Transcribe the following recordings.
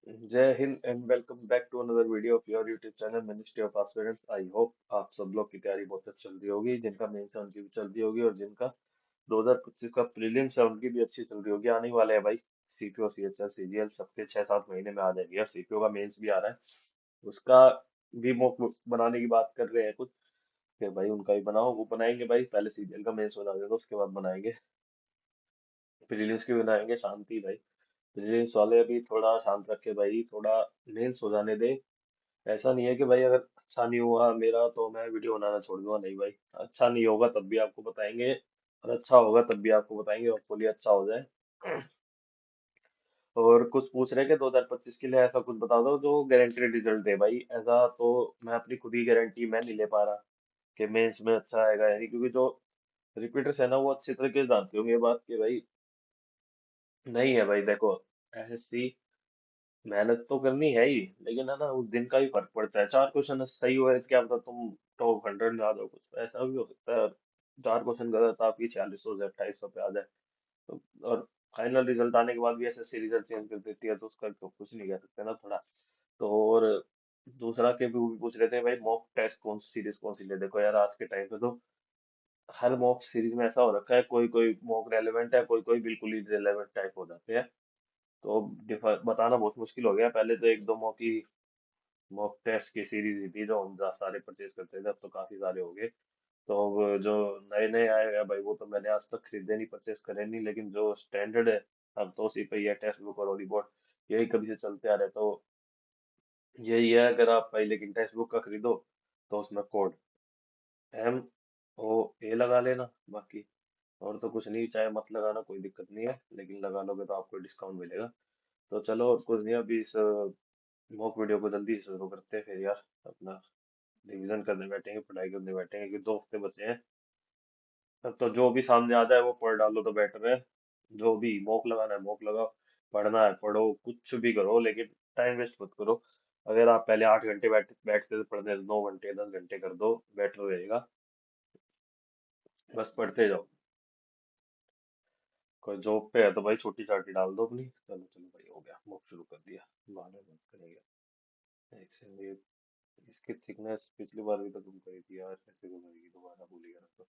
जय हिंद and welcome back to another video of your YouTube channel Ministry of Aspirants. I hope आप सब लोग की तैयारी बहुत अच्छी चल रही होगी, जिनका मेंस है उनकी भी चल रही होगी और जिनका 2025 का प्रीलिम्स है उनकी भी अच्छी चल रही होगी। आने वाले हैं भाई सीपीओ सीएचएस सीजीएल सबके 6-7 महीने में आ जाएगी। अब सीपीओ का मेंस भी आ रहा है, उसका भी मॉक बनाने की बात कर रहे हैं कुछ कि भाई उनका भी बनाओ। वो बनाएंगे भाई, पहले सीजीएल का मेंस बना देगा उसके बाद बनाएंगे प्रीलिम्स की, बनाएंगे शांति भाई। प्रीलिम्स वाले अभी थोड़ा शांत रखे भाई, थोड़ा मेंस हो जाने दे। ऐसा नहीं है कि भाई अगर अच्छा नहीं हुआ मेरा तो मैं वीडियो बनाना छोड़ दूंगा, नहीं भाई। अच्छा नहीं होगा तब भी आपको बताएंगे और अच्छा होगा तब भी आपको बताएंगे, होपफुली अच्छा हो जाए। और कुछ पूछ रहे हैं कि 2025 के लिए ऐसा कुछ बता दो जो गारंटेड रिजल्ट दे भाई। ऐसा तो मैं अपनी खुद ही गारंटी मैं नहीं ले पा रहा कि मेंस में अच्छा आएगा यानी, क्योंकि जो रिपीटर्स है ना वो अच्छी तरीके से जानते होंगे ये बात कि भाई नहीं है भाई। देखो एसएससी मेहनत तो करनी है ही, लेकिन है ना उस दिन का भी फर्क पड़ता है। 4 क्वेश्चन सही हुए तो क्या पता तुम टॉप 100 में आ जाओ, कुछ ऐसा भी हो सकता है। 4 क्वेश्चन गलत आपकी 4600 से 2800 पे आ जाए तो, और फाइनल रिजल्ट आने के बाद भी एसएससी रिजल्ट चेंज कर देती है तो उसका तो कुछ नहीं कह सकते ना थोड़ा। तो और दूसरा के भी वो भी पूछ रहे थे भाई मॉक टेस्ट कौन सी सीरीज कौन सी ले। देखो यार आज के टाइम पे तो हर मॉक सीरीज में ऐसा हो रखा है, कोई कोई मॉक रेलेवेंट है, कोई कोई बिल्कुल ही रेलेवेंट टाइप हो जाते हैं। तो डिफर बताना बहुत मुश्किल हो गया। पहले तो एक दो मॉक टेस्ट की सीरीज ही थी जो हम सारे परचेज करते थे, अब तो काफी सारे हो गए। तो अब जो नए नए आए हैं भाई वो तो मैंने आज तक खरीदे नहीं, परचेज करे नहीं, लेकिन जो स्टैंडर्ड है अब तो उसी पे ही है, टेक्स्ट बुक और रिपोर्ट यही कभी से चलते आ रहे। तो यही है, अगर आप भाई लेकिन टेक्स्ट बुक का खरीदो तो उसमें कोड MOA लगा लेना। बाकी और तो कुछ नहीं, चाहे मत लगाना कोई दिक्कत नहीं है, लेकिन लगा लोगे तो आपको डिस्काउंट मिलेगा। तो चलो और कुछ नहीं, अभी इस मॉक वीडियो को जल्दी शुरू करते हैं फिर यार। अपना रिवीजन करने बैठेंगे, पढ़ाई करने बैठेंगे कि 2 हफ्ते बचे हैं। तब तो जो भी सामने आ जाए वो पढ़ डालो तो बेटर है। जो भी मॉक लगाना है मॉक लगाओ, पढ़ना है पढ़ो, कुछ भी करो, लेकिन टाइम वेस्ट मत करो। अगर आप पहले 8 घंटे बैठते थे पढ़ने तो 9 घंटे 10 घंटे कर दो, बेटर रहेगा। बस पढ़ते जाओ। कोई जॉब पे है तो भाई छोटी चाटी डाल दो अपनी। चलो चलो भाई हो गया, मॉक शुरू कर दिया, बाद में बात करेंगे। एक सेकंड, ये इसकी थिकनेस पिछली बार भी तो तुम करी थी यार, कैसे करेगी दोबारा, भूल गया तो।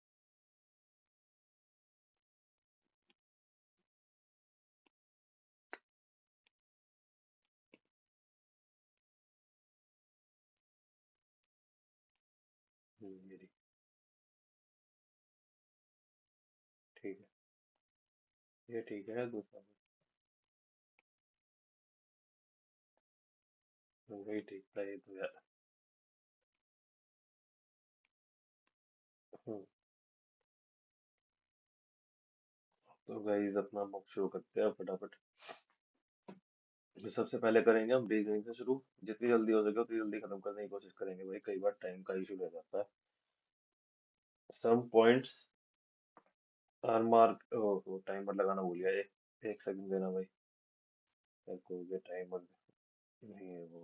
मेरी ठीक है, ये ठीक है दूसरा। वही ठीक था ये तो यार। हम्म, तो गाइस अपना बुक शुरू करते हैं फटाफट। तो सबसे पहले करेंगे हम रीजनिंग से शुरू। जितनी जल्दी हो सके उतनी जल्दी खत्म करने की कोशिश करेंगे भाई, कई बार टाइम का इशू रह जाता है। सम पॉइंट्स आर मार्क, ओ टाइमर लगाना भूल गया। एक सेकंड देना भाई, मेरे को ये टाइमर नहीं है वो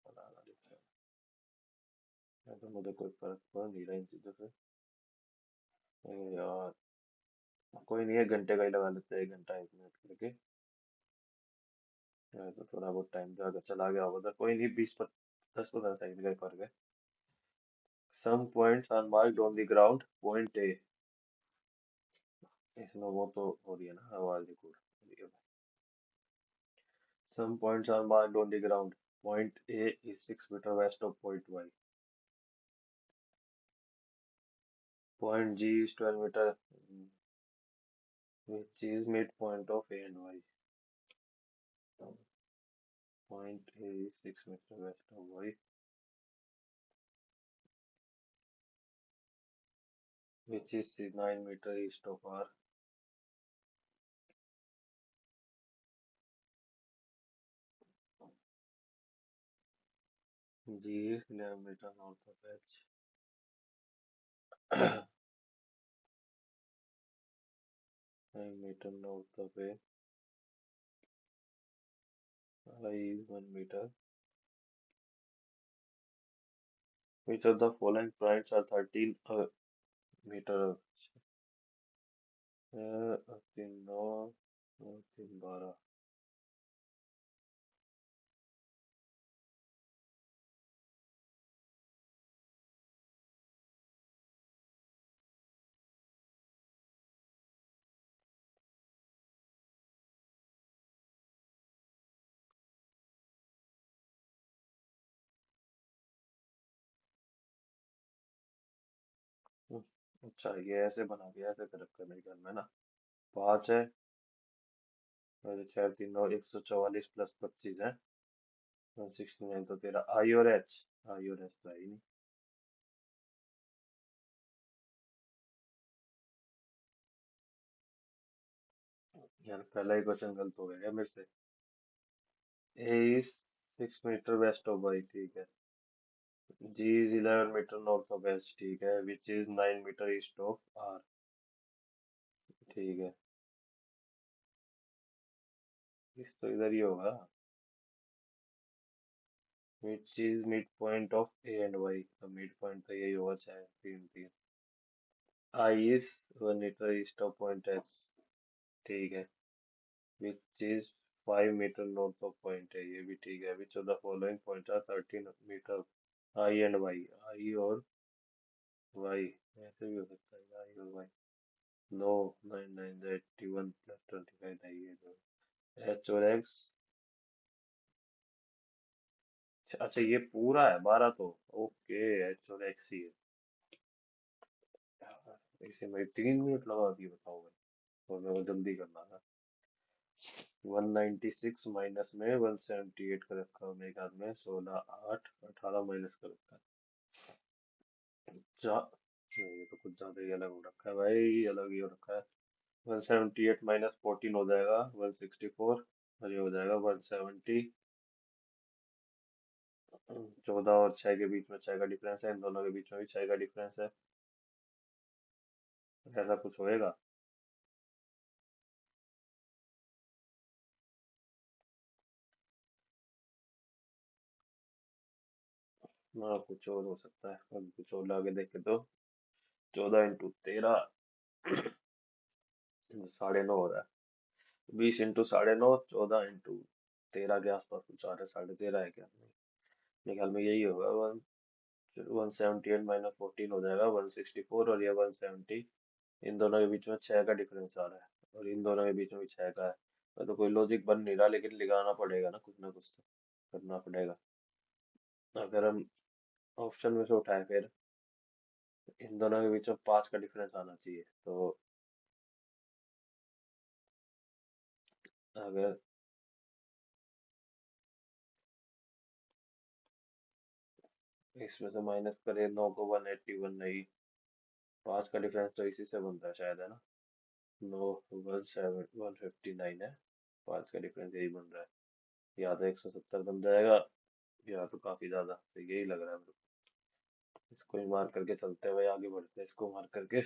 बनाना दिख रहा है। तो मुझे कोई फर्क पड़ नहीं रहा इन चीजों से। अरे यार कोई नहीं, 1 घंटे का ही लगा लेते हैं, 1 घंटा 1 मिनट करके। तो थोड़ा बहुत टाइम जो अगर चला गया होगा तो कोई नहीं, 10-15 सेकंड का ही फर्क है। Some points are marked on the ground, point A. इसमें वो तो हो रही है ना आवाज record. Some points are marked on the ground, point A is 6 metre west of point Y, point G is 12 metre which is midpoint of A and Y. Point A is 6 meter west of Y, which is 9 meter east of R. G is 11 meter north of H. 9 meter north of A. I is 1 meter. Which of the following points are 13 meter? 9 3 12। अच्छा ये ऐसे बना दिया, ऐसे कर रखा है मेरे ख्याल में ना। 5 है और 4 3 9 144 प्लस 25 है 169। तो तेरा आई और एच, आई और एच तो है ही नहीं। यार पहला ही क्वेश्चन गलत हो गया मेरे से। A is 6 metre west of Y, ठीक है। G is 11 metre north of H, ठीक है। Which is 9 metre east of R, ठीक है। इस तो इधर ही होगा। Which is mid point of A and Y, तो मिड पॉइंट तो यही होगा, चाहे 3 3। I is 1 metre east of point X, ठीक है। Which is 5 metre north of point है, ये भी ठीक है। Which of the following point are 13 metre, I and Y, I और वाई। ऐसे भी हो सकता है आई और वाई। नो, 9 9 81 प्लस 25 है ये जो एच और एक्स। अच्छा ये पूरा है 12 तो। ओके, एच और एक्स ही है। इसे मैं 3 मिनट लगा दिए, बताओ भाई। और मेरे को जल्दी करना था। 196 माइनस में 178 का रखा है मेरे हाथ में, 16 8 18 माइनस का रखा है। नहीं, ये तो कुछ ज्यादा ही अलग हो रखा है भाई, अलग ही हो रखा है। 178 माइनस 14 हो जाएगा 164, और ये हो जाएगा 170। 14 और 6 के बीच में 6 का डिफरेंस है, इन दोनों के बीच में भी 6 का डिफरेंस है। ऐसा कुछ होएगा। ना कुछ और हो सकता है, अब कुछ और लाके देखे तो। 14 × 13, 9.5 हो रहा है। 20 × 9.5, 14 × 13 के आसपास कुछ आ रहा है। 13.5 है क्या, नहीं मेरे ख्याल में यही होगा। 178 माइनस 14 हो जाएगा 164, और ये 170। इन दोनों के बीच में 6 का डिफरेंस आ रहा है, और इन दोनों के बीच में भी 6 का है। तो कोई लॉजिक बन नहीं रहा, लेकिन लगाना पड़ेगा ना, कुछ ना कुछ तो करना पड़ेगा। अगर हम ऑप्शन में से उठाए, फिर इन दोनों के बीच में 5 का डिफरेंस आना चाहिए। तो अगर इसमें से माइनस करें 9 को, 181 नहीं। 5 का डिफरेंस तो इसी से बनता है शायद, है ना। 9 159 है। 5 का डिफरेंस यही बन रहा है। या तो 170 बन जाएगा, या तो काफी ज्यादा, तो यही लग रहा है मेरे को। इसको ही मार करके चलते हुए आगे बढ़ते हैं, इसको मार करके।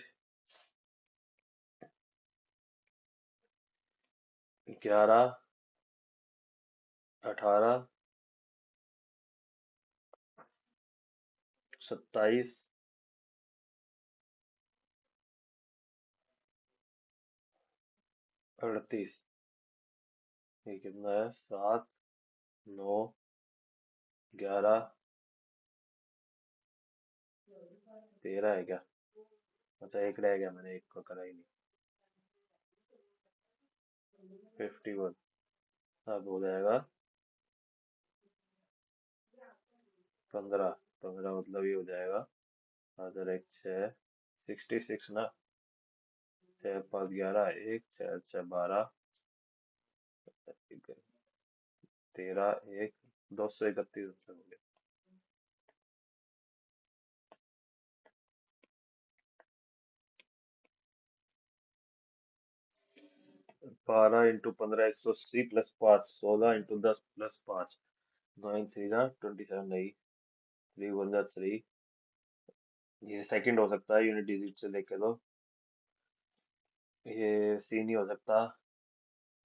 11 18 27 38। ये कितना है, 7 9 11 13 है क्या। अच्छा एक रह गया, मैंने एक को करा ही नहीं। 51। अब हो जाएगा 15। 15 मतलब ये हो जाएगा 1001 6, 66 ना। 6 5 11, 1 6 6 12, 13 1 231 हो गया। 12 × 15 180 प्लस 5, 16 × 10 प्लस 5। 9 3 ना 27 नहीं। 3 1 3। ये सेकंड हो सकता है यूनिट डिजिट से लेके, तो ये सी नहीं हो सकता।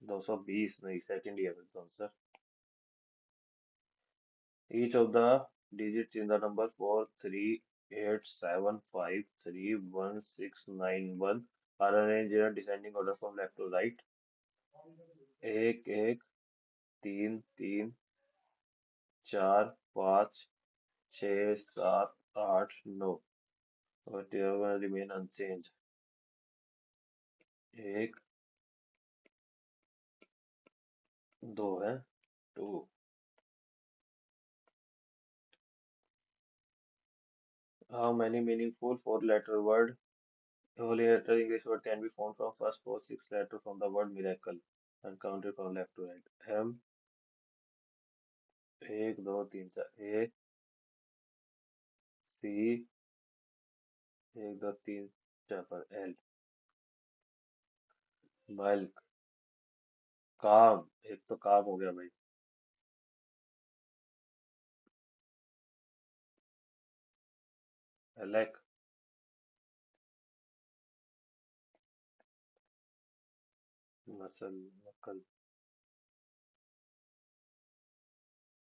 220 नहीं, सेकंड ही है फिर तो answer. Each of the digits in the number 4 3 8 7 5 3 1 6 9 1 are arranged in a descending order from left to right। 1 1 3 3 4 5 6 7 8 9, और they are gonna remain unchanged। 1 2 है, 2। How many meaningful four letter word Holy letter English word can be found from first four six letter from the word miracle and counted from left to right. M एक दो तीन चार A C एक दो तीन चार पर L milk काम एक तो काम हो गया भाई अलग मसल नकल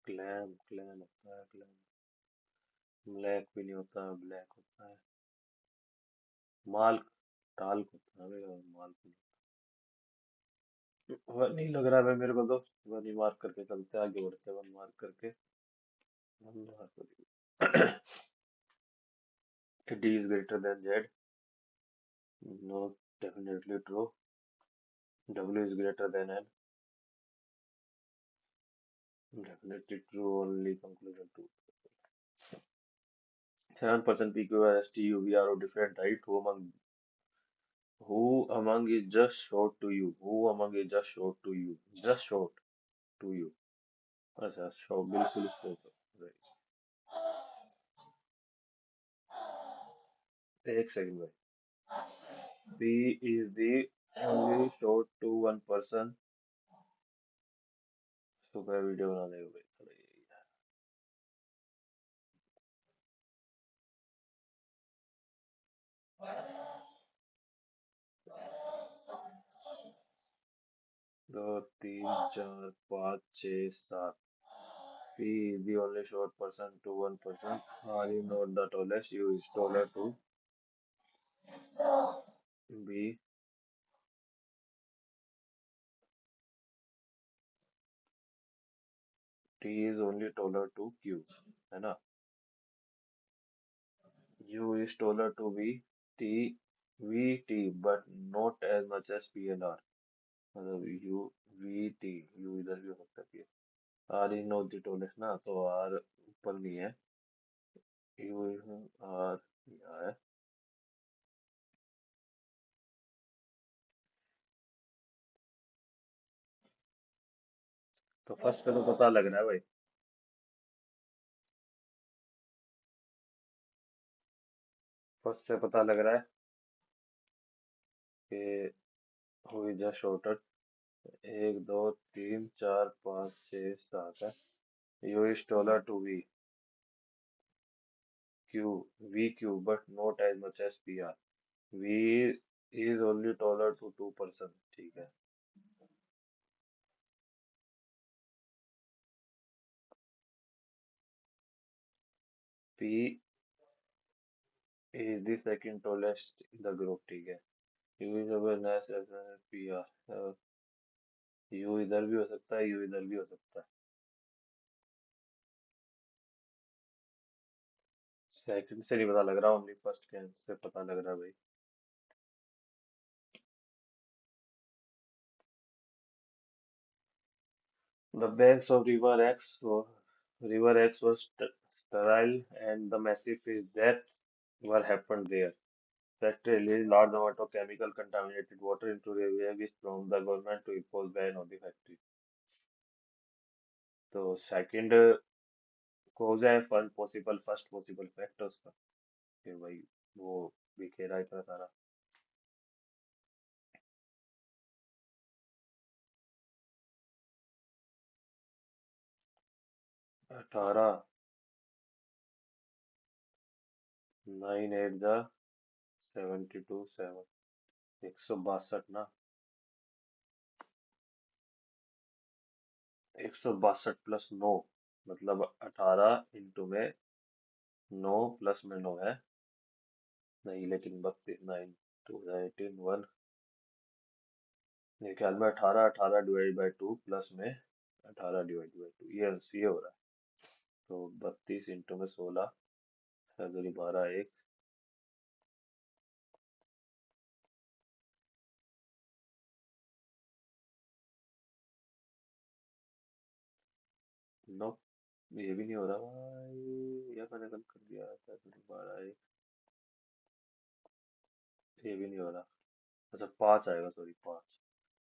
क्लैम क्लैम होता है क्लैम ब्लैक भी नहीं होता ब्लैक होता है माल्क टाल्क होता है भाई, माल्क नहीं वह नहीं लग रहा है भाई मेरे को तो वह नहीं मार्क करके चलते आगे बढ़ते वन मार्क करके one mark D is greater than Z. No, definitely true. W is greater than N. Definitely true. Only conclusion true. 7% PQRS TUVR of different height. Who among is just short to you? Who among is just short to you? Just short to you. अच्छा show बिल्कुल short एक second भाई P is the only short to one person. सुबह video बनाने को भाई थोड़ा ये दो तीन चार पाँच छः सात P is the only short person to one person. Are you not the tallest? You is taller to B. T is only taller to Q. है ना? U is taller to V. T V T but not as much as P and R. मतलब U V T U इधर भी हो सकता है P. R is not the tallest ना तो R ऊपर नहीं है. U is R यहाँ है. तो फर्स्ट से तो पता लग रहा है भाई. फर्स्ट से पता लग रहा है कि who is just shorter. एक दो तीन चार पाँच छः सात है. U is taller to VQ but not as much as PR. V is only taller to two person. ठीक है. P is the second tallest in the group. ठीक है. U is awareness as PR. U इधर भी हो सकता है U इधर भी हो सकता है. सेकंड से नहीं पता लग रहा ओनली फर्स्ट के से पता लग रहा है भाई. The banks of River X was sterile and the massive fish deaths were happened there. Factory released large amount of chemical contaminated water into the river which prompted the government to impose ban on the factory. तो second cause है first possible fact उसका कि भाई वो बिखेरा इतना सारा. 18 9 8 जा 72 7 162 ना 162 प्लस 9 मतलब 18 इंटू में 9 प्लस में 9 है नहीं लेकिन 32 9 2018 1 मेरे ख्याल में 18 18 डिवाइड बाई 2 प्लस में 18 डिवाइड बाई 2 ये हो रहा है. तो 32 इंटू में 16 फरवरी 12 एक नो ये भी नहीं हो रहा भाई. या मैंने गलत कर दिया फरवरी 12 एक ये भी नहीं हो रहा। अच्छा 5 आएगा, सॉरी 5।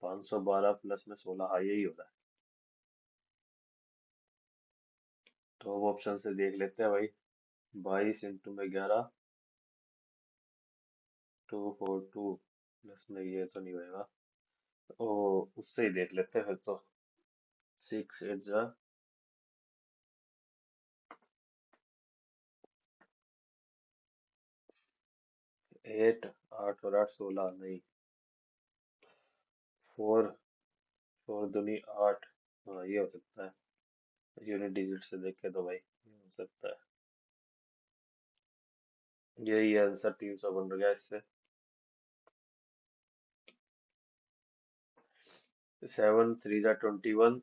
512 प्लस में 16, हाँ यही हो रहा है। तो अब ऑप्शन से देख लेते हैं भाई। 22 × 11, 242 प्लस में ये तो नहीं होएगा। ओ, उससे ही देख लेते हैं फिर तो। 6 8 जा 8, 8 और 8 16, नहीं। 4, 4 दूनी 8। हाँ ये हो सकता है। यूनिट डिजिट से देखे तो भाई ये हो सकता है। यही आंसर 300 बन गया इससे। 7 3 जा 21,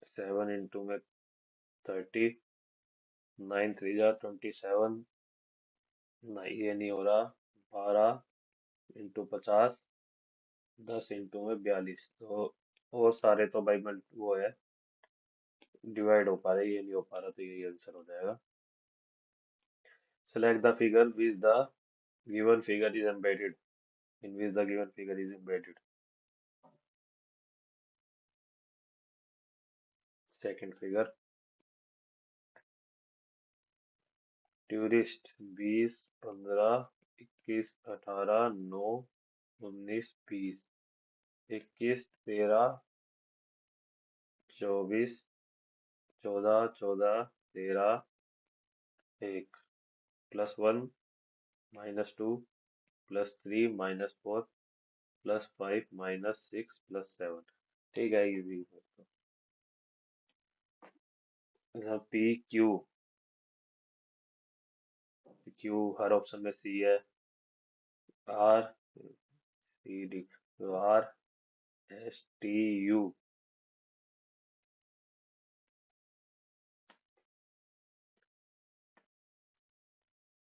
7 × में 30, 9 3 जा 27। नहीं ये नहीं हो रहा। 12 × 50, 10 × में 42। तो और सारे तो भाई वो है, डिवाइड हो पा रहे, ये नहीं हो पा रहा, तो यही आंसर हो जाएगा। Select the figure which the given figure is embedded. In which the given figure is embedded. Second figure. Tourist 20 15 21 18 9 19 20। 21 13 24 14 14 13 1 +1 -2 +3 -4 +5 -6 +7। ठीक है इजी। P Q. क्यू हर ऑप्शन में सी है। R C D. तो R S T U.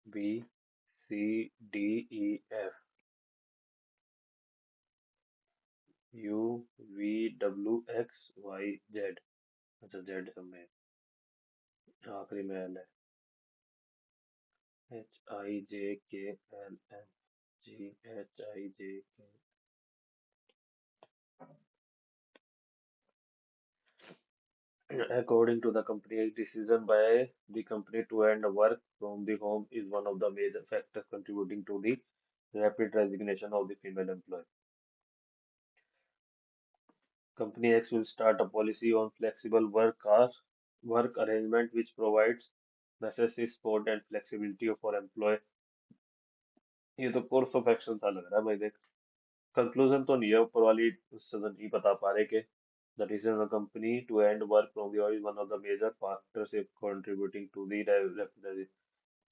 B C D E F. U V W X Y Z. अच्छा Z में आखिरी में एल है। H I J K L M G H I J K. According to the company, decision by the company to end work from the home is one of the major factors contributing to the rapid resignation of the female employee. Company X will start a policy on flexible work arrangement which provides necessary support and flexibility for employee. ये तो course of action सा लग रहा है भाई देख। Conclusion तो नहीं है ऊपर वाली, उससे तो नहीं बता पा रहे कि the decision of the company to end work from the office is one of the major factors contributing to the rapid.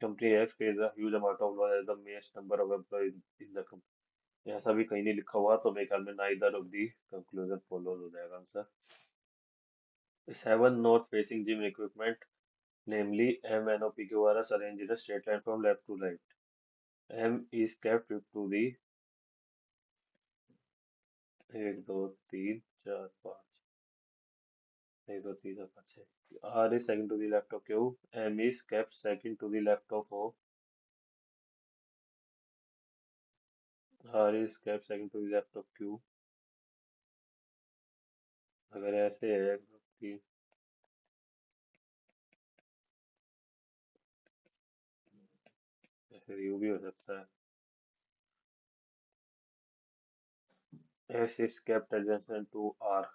Company X pays a huge amount of loss as the main number of employees in the company. ऐसा भी कहीं नहीं लिखा हुआ, तो मेरे ख्याल में neither of the conclusion follows हो जाएगा answer. 7 north facing gym equipment, namely M N O P Q R S, arranged in a straight line from left to right. M is kept to the 1 2 3 4 5, 1 2 3 4 5 6। R is second to the left of Q. M is kept second to the left of O. R is kept second to the left of Q. अगर ऐसे है कि फिर you भी हो सकता है। S is kept adjacent to R।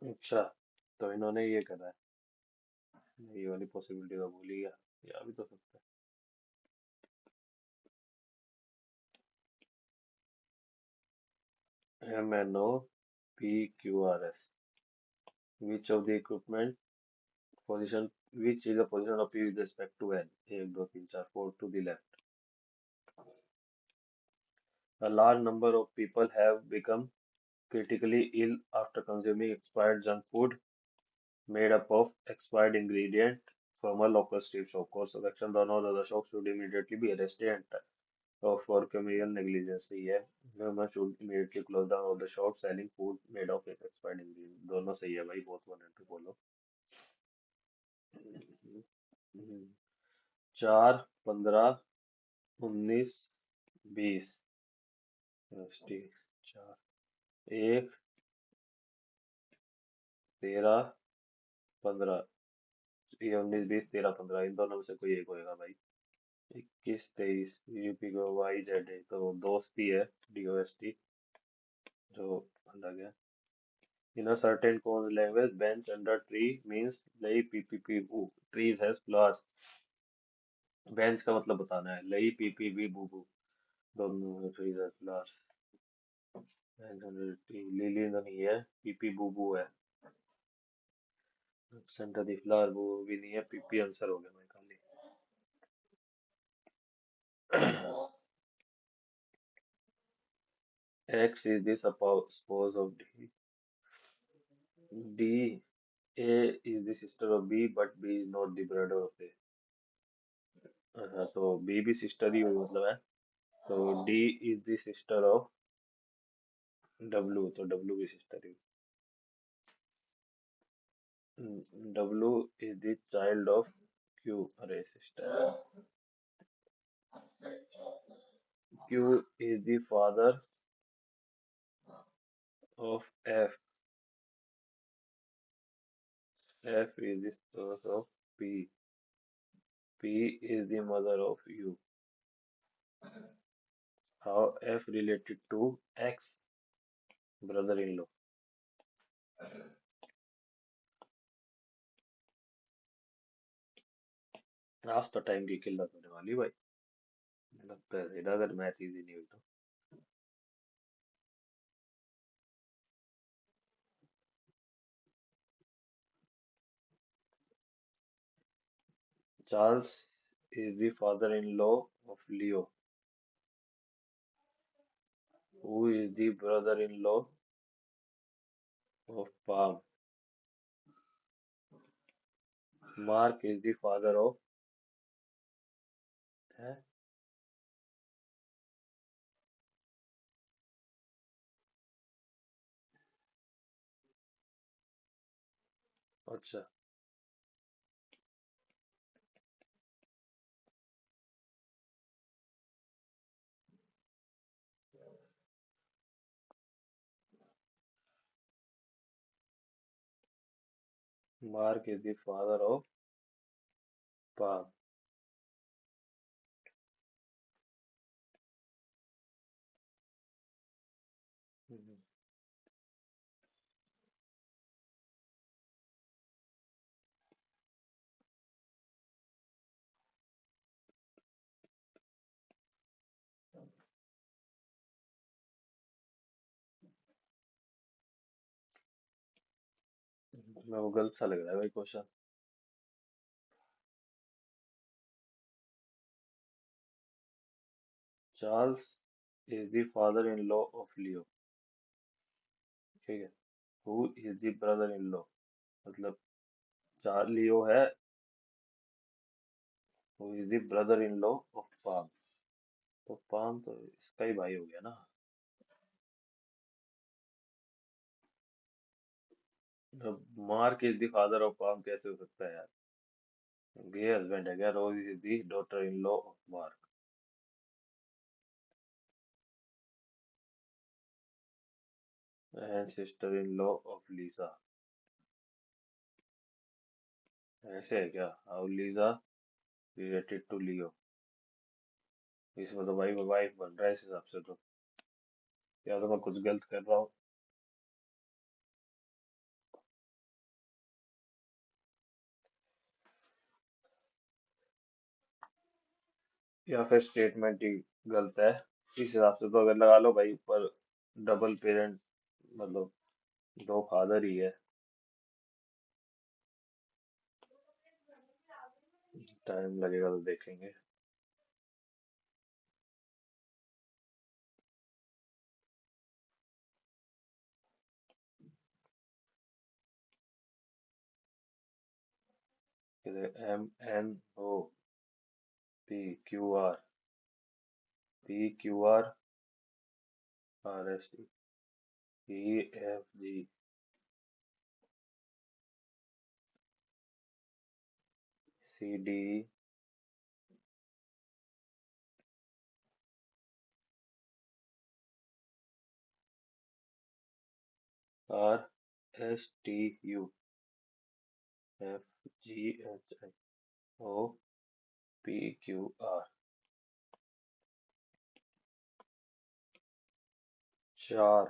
अच्छा, तो इन्होंने ये करा है, ये वाली पॉसिबिलिटी तो भूल ही गया। ये आ भी तो सकता है। MNOPQRS, which of the equipment position, which is the position of P with respect to N? 1 2 3 4 4 to the left। A large number of people have become critically ill after consuming expired junk food. Made up of expired ingredient from a local street shop. Course of action, the owner of the shop should immediately be arrested and for criminal negligence. सही है. Government should immediately close down all the shops selling food made of expired ingredient. दोनों सही है भाई, both one and two बोलो. 4, 15, 19, 20. चार, 1, 13, 15. ये 19, 20, 13, 15 इन दोनों में से कोई एक होएगा भाई. 21, 23 यूपी को YZ तो दोस्ती है. DOST जो अलग है. In a certain code language, bench under tree means लई PPP बू. Trees has flowers. बेंच का मतलब बताना है. लई PPP बू बू. दोनों trees has flowers. Bench under tree. Lily तो नहीं है. PP बू बू है. Center the flower बू भी नहीं है. PP आंसर हो गया भाई खाली. X is the suppose of D. D. A is the sister of B, but B is not the brother of A. अच्छा तो B भी sister ही हुई मतलब है. तो D is the sister of W, तो W भी sister he. W is the child of Q, अरे sister. Q is the father of F. F is the spouse of P. P is the mother of U. How F related to X, brother-in-law. आज तो time की किल्लत होने वाली भाई. लगता है सीधा अगर मैथ इजी नहीं हुई तो. Charles is the father-in-law of Leo. Who is the brother-in-law of Palm? Mark is the father of है. अच्छा. Mark is the father of Palm. मैं वो गलत सा लग रहा है भाई question. Charles is the father-in-law of Leo. ठीक है. Who is the brother-in-law? मतलब चार लियो है. Who is the brother-in-law of Palm? तो पाम तो इसका ही भाई हो गया ना. जब Mark is the father of Palm कैसे हो सकता है यार. गे हस्बैंड है क्या. Rose is the daughter in law of Mark and sister in law of Lisa. ऐसे है क्या. How Lisa related to Leo. इसमें तो भाई वाइफ बन रहा है इस हिसाब से तो. या तो मैं कुछ गलत कर रहा हूँ. या फिर स्टेटमेंट ही गलत है. इस हिसाब से तो अगर लगा लो भाई ऊपर डबल पेरेंट मतलब दो फादर ही है. टाइम लगेगा तो देखेंगे. चार।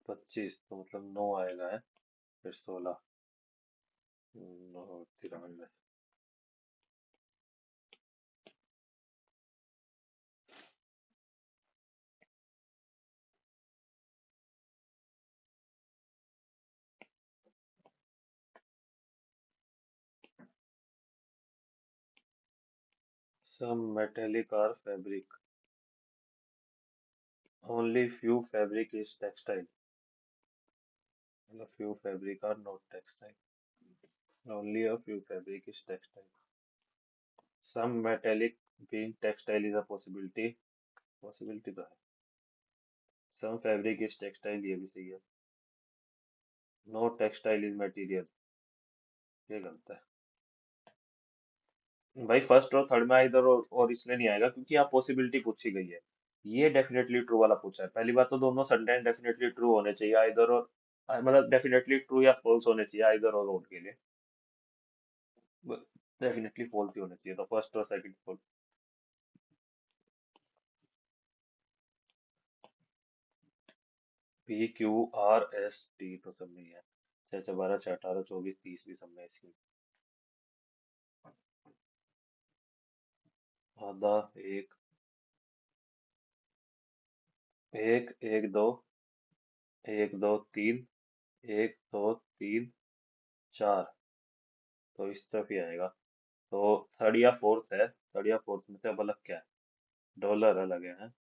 25 तो मतलब 9 आएगा है। फिर 16। 9 93। Some metallic or fabric. Only few fabric is textile. मतलब few fabric are not textile. Only a few fabric is textile. Some metallic being textile is a possibility. Possibility तो है। Some fabric is textile ये भी सही है। No textile is material ये गलत है। भाई फर्स्ट और थर्ड में इधर और इसलिए नहीं आएगा क्योंकि यहाँ पॉसिबिलिटी पूछी गई है। ये डेफिनेटली ट्रू वाला पूछा है। पहली बात तो दोनों सेंटेंस डेफिनेटली ट्रू होने चाहिए इधर और मतलब डेफिनेटली ट्रू या फॉल्स होने चाहिए इधर और रोड के लिए। डेफिनेटली फॉल्स ही होने चाहिए तो फर्स्ट और सेकंड फॉल्स। PQRST तो सब में ही है। 6 6 12 6 18 24 30 भी सब में इसकी। आधा। एक। एक एक दो। एक दो तीन। एक दो तीन चार। तो इस तरफ ही आएगा। तो थर्ड या फोर्थ है। थर्ड या फोर्थ में से अब अलग क्या है। डॉलर अलग है।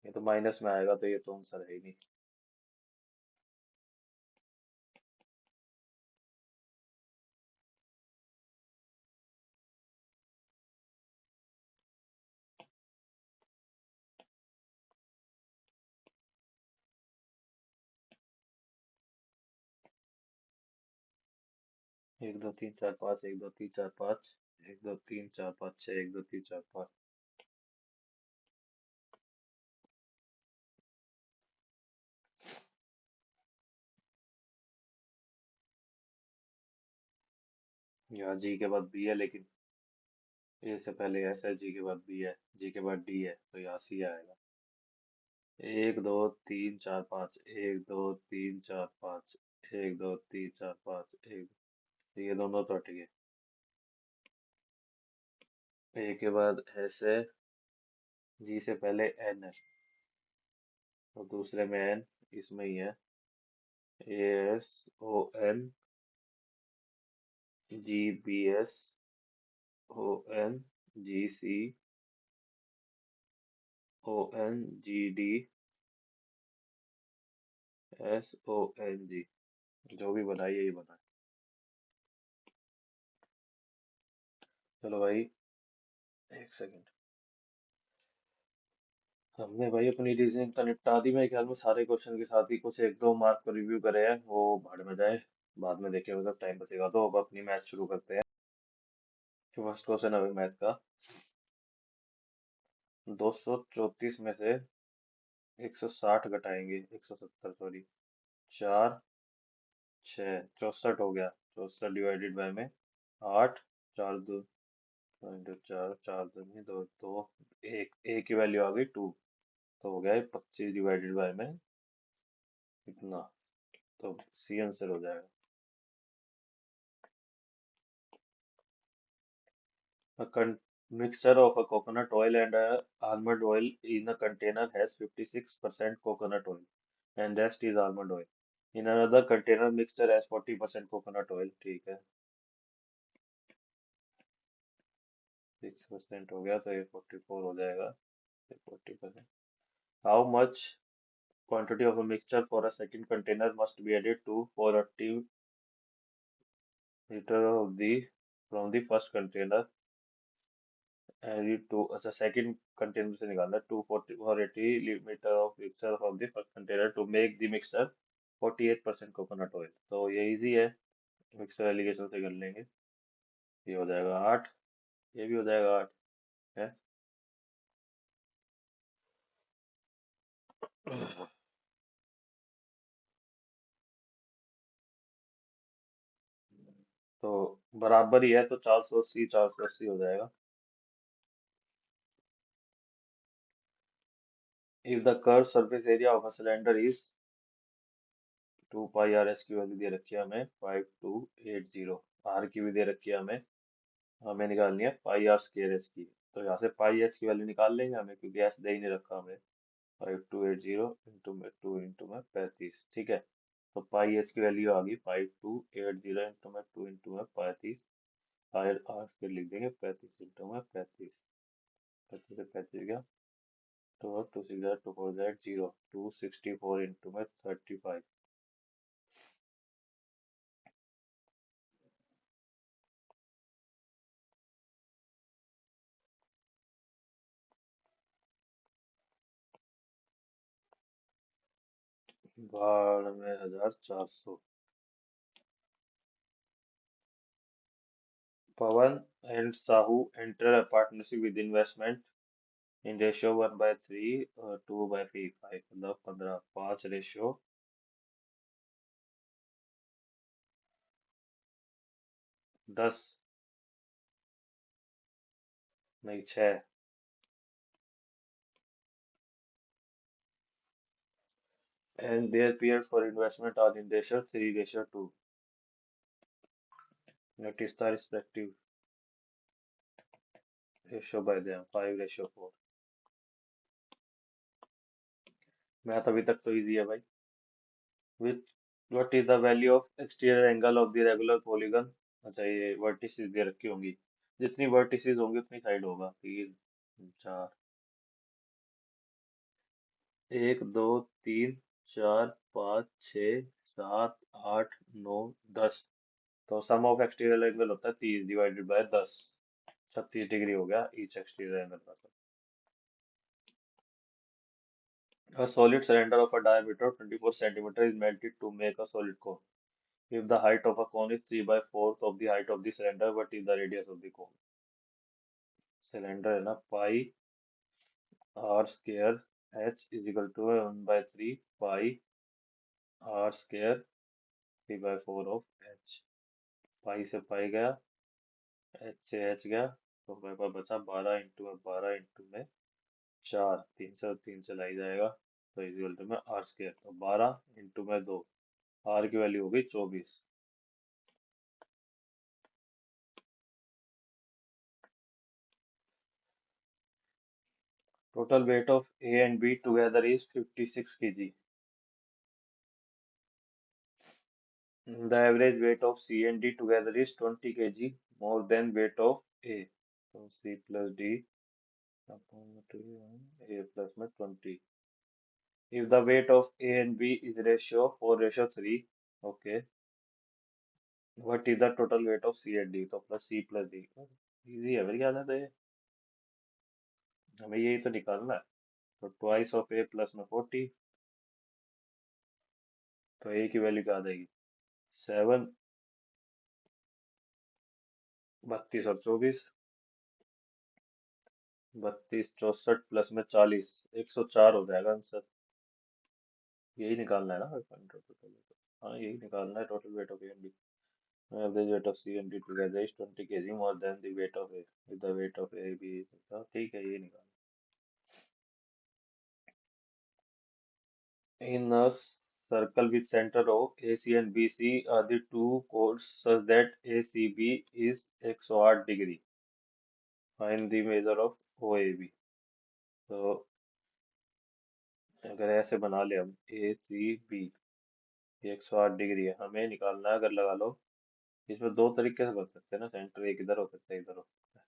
ये तो माइनस में आएगा तो ये तो आंसर है ही नहीं। 1 2 3 4 5 1 2 3 4 5 1 2 3 4 5 6 1 2 3 4 5। यहाँ जी के बाद बी है लेकिन ए से पहले एस है जी के बाद बी है जी के बाद डी है तो यहाँ सी आएगा। 1 2 3 4 5 1 2 3 4 5 1 2 3 4 5 एक। ये दोनों तो हट गए। ए के बाद एस है। जी से पहले एन है। और दूसरे में एन इसमें ही है। ASON GBSON GCONGD जो भी बनाई यही बना। चलो भाई। एक सेकंड। हमने भाई अपनी रीजनिंग तो निपटा दी मेरे ख्याल में सारे क्वेश्चन के साथ ही कुछ एक दो मार्क को रिव्यू करे हैं वो भाड़ में जाए। बाद में देखेंगे जब टाइम बचेगा तो अब अपनी मैथ शुरू करते हैं। फर्स्ट क्वेश्चन है मैथ का। 234 में से 160 घटाएंगे 170 सॉरी। 4 6 64 हो गया। 64 डिवाइडेड बाय में 8। 4 2 इंटू 4 4 दूनी 2 2। एक एक की वैल्यू आ गई 2। तो हो गया 25 डिवाइडेड बाय में इतना, तो सी आंसर हो जाएगा। A mixture of a coconut oil and a almond oil in a container has 56% coconut oil and rest is almond oil. In another container, mixture has 40% coconut oil. ठीक है, 6% हो गया तो ये 44 हो जाएगा। 40%। How much quantity of a mixture for a second container must be added to 480 liter of the from the first container added to अच्छा second container से निकालना है 240 480 litre of mixture from the first container to make the mixture 48% coconut oil। तो ये easy है, mixer allegation से कर लेंगे। ये हो जाएगा 8, ये भी हो जाएगा 8 है। तो बराबर ही है तो 480 480 हो जाएगा। if the curved surface area of a cylinder is 2 pi R S की वैल्यू दे रखी है हमें 5280, आर की भी दे रखी है हमें हमें निकालनी है पाई आर स्क्वायर एच की। तो यहाँ से पाई एच की वैल्यू निकाल लेंगे हमें, क्योंकि एच दे ही नहीं रखा हमें। 5280 इंटू में 2 इंटू में 35, ठीक है। तो पाई एच की वैल्यू आ गई 5280 इंटू में 2 इंटू में 35। आर आर स्क्वायर लिख देंगे 35 इंटू में 35। 35 से 35 गया तो 2 6 2 4 0 264 इंटू में 35। 92,400। Pawan and Sahu enter a partnership with investment in ratio 1/3 2/5, मतलब 15 5 रेशियो 10 नहीं 6। And their peers for investment are in ratio 3/2. Notice the respective ratio by them 5/4। Math अभी तक तो इजी है भाई। With what is the value of exterior angle of the regular polygon? अच्छा ये vertices दे रखी होंगी, जितनी वर्टिसेस होंगी उतनी साइड होगा। 3 4 1 2 3 4 5 6 7 8 9 10। तो सम ऑफ एक्सटीरियर एंगल होता है 30 डिवाइडेड बाय 10, 36 डिग्री हो गया ईच एक्सटीरियर एंगल का। A solid cylinder of a diameter of 24 centimeter is melted to make a solid cone. If the height of a cone is 3/4 of the height of the cylinder, what is the radius of the cone? Cylinder है ना, pi r square h is equal to 1/3 pi r square 3/4 of h. Pi से pi गया, H से H गया, तो मेरे पास बचा 12 into में 12 इंटू में 4, 3 से लाई जाएगा तो इज इक्वल टू में आर स्क्वायर। तो 12 इंटू में 2, आर की वैल्यू होगी 24। Total weight of A and B together is 56 kg. The average weight of C and D together is 20 kg more than weight of A. So C plus D upon A plus में 20. If the weight of A and B is ratio 4/3, okay, what is the total weight of C and D? तो plus C plus D. Easy है मेरे ख्याल से तो ये, हमें यही तो निकालना है। तो twice of A plus में 40, तो A की वैल्यू क्या आ जाएगी 7, 32 और 24, 32 64 प्लस में 40 104 हो जाएगा आंसर। यही निकालना है ना टोटल। हाँ यही निकालना है total weight of A and B. Average weight of C and D together is 20 kg more than the weight of A if the weight of A B. ठीक है ये निकाल। इन Circle with center O, AC and BC are the two chords such that ACB is 108 degree. Find the measure of OAB. तो अगर ऐसे बना ले हम ACB 108 डिग्री है, हमें निकालना है, अगर लगा लो इसमें दो तरीके से बन सकते हैं ना, सेंटर एक इधर हो सकता है, इधर हो सकता है।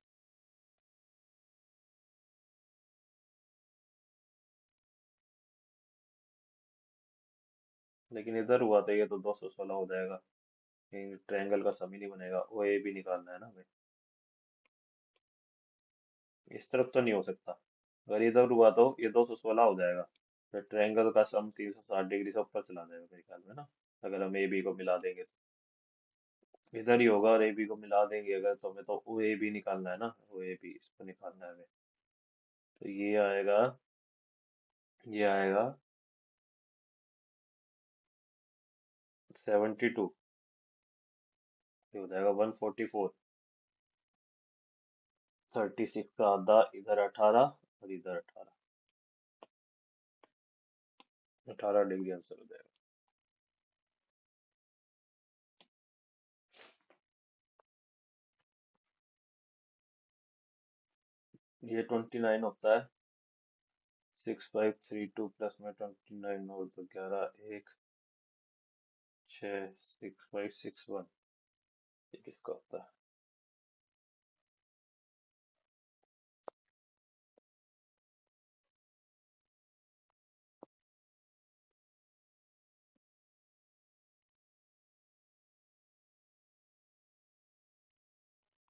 लेकिन इधर हुआ तो ये तो 216 हो जाएगा, ट्रायंगल का सम ही नहीं बनेगा। ओ ए भी निकालना है ना हमें, इस तरफ तो नहीं हो सकता। अगर इधर हुआ तो ये 216 हो जाएगा, फिर ट्रायंगल का सम 360 डिग्री से ऊपर चला जाएगा मेरे ख्याल में ना। अगर हम ए बी को मिला देंगे तो इधर ही होगा, और ए बी को मिला देंगे अगर, तो हमें तो ओ ए बी निकालना है ना, ओ ए बी इसको निकालना है हमें। तो ये आएगा 72, ये हो जाएगा 144। 36 का आधा, इधर 18 और इधर 18, 18 डिग्री आंसर हो जाएगा। ये 29 होता है। 6532 प्लस में 29 और तो 11 1 6 6561, ये किसका होता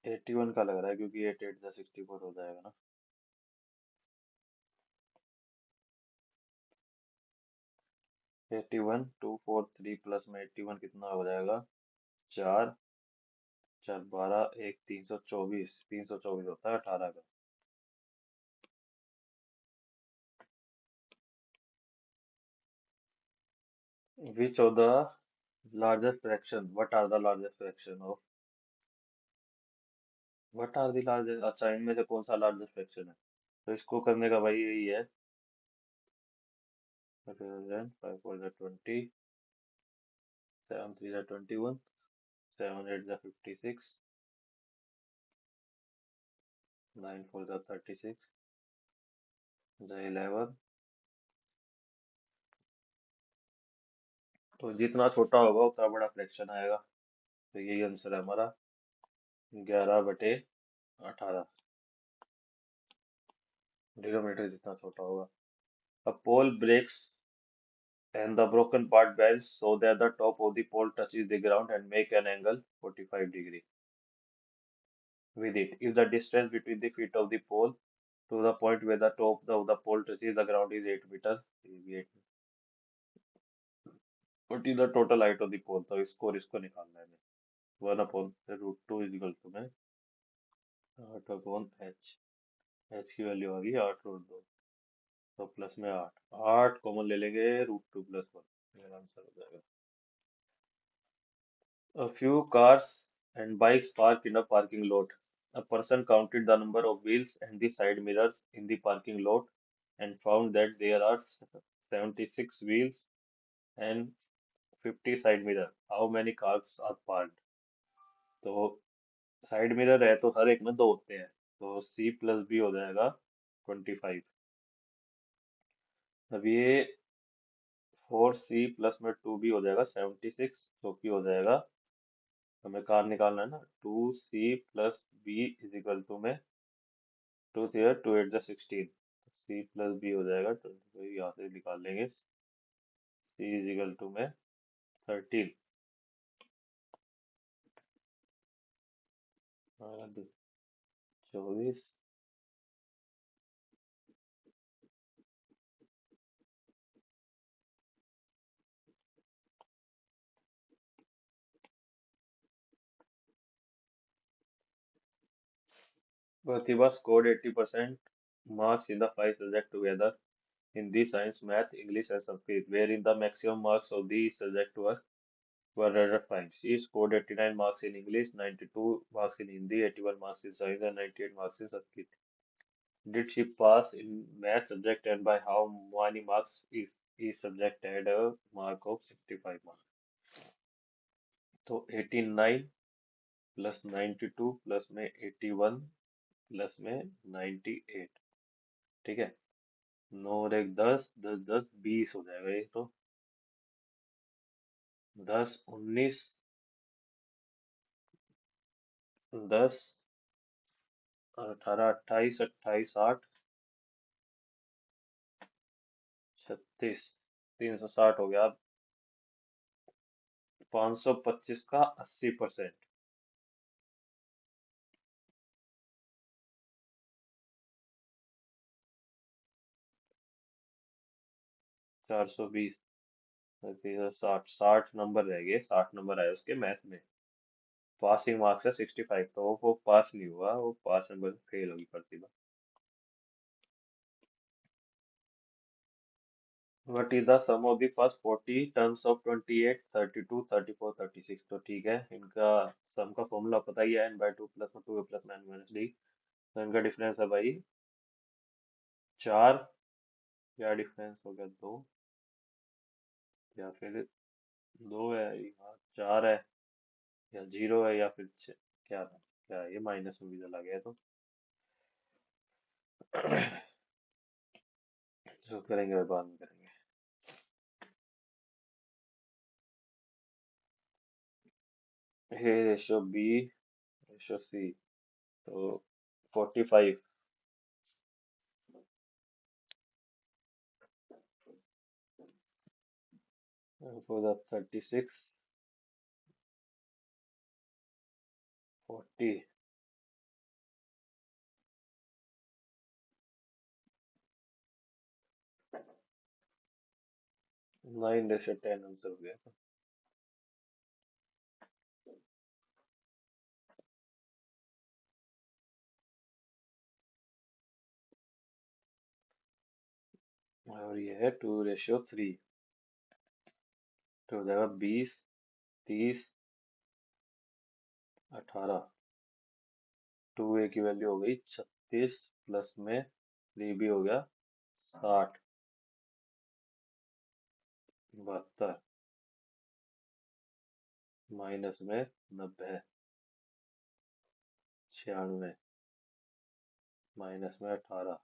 81 का लग रहा है, क्योंकि 88 जा 64 हो जाएगा ना। 81 243 प्लस में 81 कितना हो जाएगा, 4 4 12 1 324, 324 होता है 18 का। Which of the largest fraction, what are the largest fraction of, what are the largest, अच्छा इनमें से कौन सा लार्जेस्ट फ्रैक्शन है। तो इसको करने का भाई यही है, 5 4 20, 7 3 21, 7 8 56, 9 4 36, 11। तो जितना छोटा होगा उतना बड़ा फ्रैक्शन आएगा, तो यही आंसर है हमारा, 11/18। डिनोमिनेटर जितना छोटा होगा। A pole breaks and the broken part bends so that the top of the pole touches the ground and make an angle 45 degree with it. If the distance between the feet of the pole to the point where the top of the pole touches the ground is 8 meter, what is the total height of the pole? तो इसको निकालना है हमें। 1/√2 is equal to में 8/h। h की value आ गई 8√2, तो plus में 8, 8 कॉमन ले लेंगे, √2 + 1, मेरा आंसर हो जाएगा। A few cars and bikes parked in a parking lot. A person counted the number of wheels and the side mirrors in the parking lot and found that there are 76 wheels and 50 side mirror. How many cars are parked? तो side mirror है तो हर एक में दो होते हैं, तो C+B हो जाएगा 25। अब ये 4C+ में 2B हो जाएगा 76, जो कि हो जाएगा, हमें कार निकालना है ना, 2C+B इज इक्वल टू में 2 8 16, C+B हो जाएगा 25, यहाँ से निकाल लेंगे, C इज इक्वल टू में 13, 24। Pratibha scored 80% marks in the five subjects together in the science, math, English, and Sanskrit, wherein the maximum marks of these subjects were rarefied. She scored 89 marks in English, 92 marks in Hindi, 81 marks in science, and 98 marks in Sanskrit. Did she pass in math subject, and by how many marks? If each subject had a mark of 65 mark. तो 89 plus 92 plus में 81 plus में 98। ठीक है। 9 और एक 10, 10 10 20 हो जाएगा ये तो। 10 19 10 18 28 28 8 36 360 हो गया। 525 का 80%। 420 60 60 नंबर रह गए, 60 नंबर आए उसके मैथ में। पासिंग मार्क्स है 65, तो वो पास नहीं हुआ, वो 5 नंबर फेल होगी प्रतिभा। What is the sum of the first 40 terms of 28, 32, 34, 36? तो ठीक है, इनका सम का फॉर्मूला पता ही है, n by two plus two A plus nine minus D. तो इनका डिफरेंस है भाई 4। क्या डिफरेंस हो गया? 2 या फिर 2 है या 4 है या 0 है या फिर क्या था? क्या है? ये माइनस में भी चला गया तो। जो करेंगे वो बाद में करेंगे। ए रेशो बी रेशो सी, तो 45 for the 36 40 9 रेशो 10 आंसर हो गया। और ये है 2:3, तो हो जाएगा 20 30 18। 2a की वैल्यू हो गई 36 प्लस में 3b हो गया 60 72 माइनस में 90 96 माइनस में 18।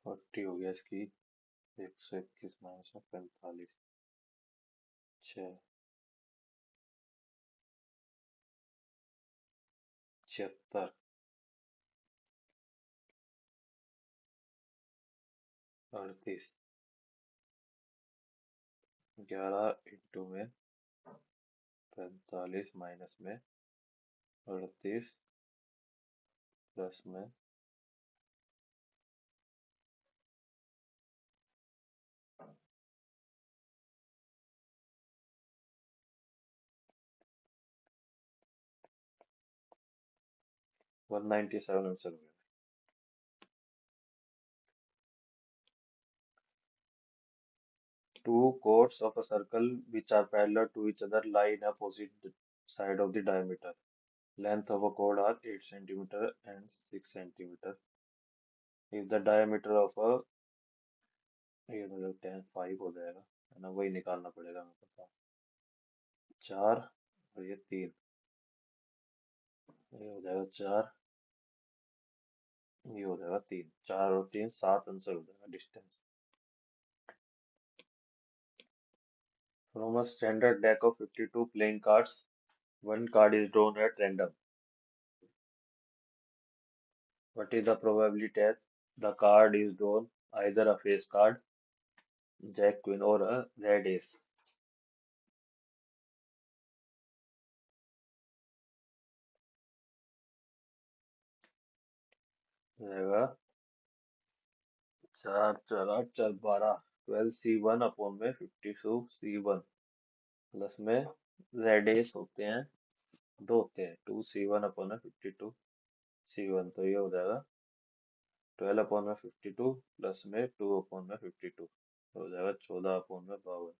40 हो गया इसकी। 121 माइनस में 45 6 76 38 11 इंटू में 45 माइनस में 38 प्लस में 197 आंसर हो गया। Two chords of a circle which are parallel to each other lie in opposite side of the diameter. Length of a chord are 8 centimeter and 6 centimeter. If the diameter of a, ये मतलब 10 5 हो जाएगा, है ना? वही निकालना पड़ेगा हमें, पता। 4 और ये 3, ये हो जाएगा 4, ये हो जाएगा 3। 4 और 3 7 आंसर हो जाएगा distance. From a standard deck of 52 playing cards, one card is drawn at random. What is the probability that the card is drawn? Either a face card, jack queen, or a red ace. रहेगा 4 4 8 4 12 12 C1 में 52 C1 plus में Z S होते हैं, दो होते हैं 2 C1 में 52 C1, तो ये हो जाएगा 12 में 52 प्लस में 2 में 52, हो जाएगा 14 में 52,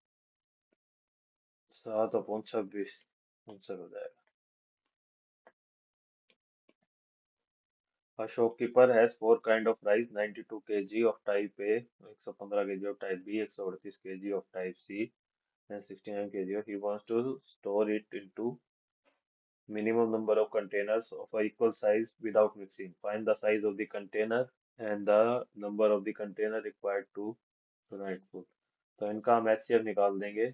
7 26 आंसर हो जाएगा। A shopkeeper has four kind of rice: 92 kg of type A, 115 kg of type B, 138 kg of type C, and 69 kg. He wants to store it into minimum number of containers of a equal size without mixing. Find the size of the container and the number of the container required to write food. तो इनका हम HCF निकाल देंगे।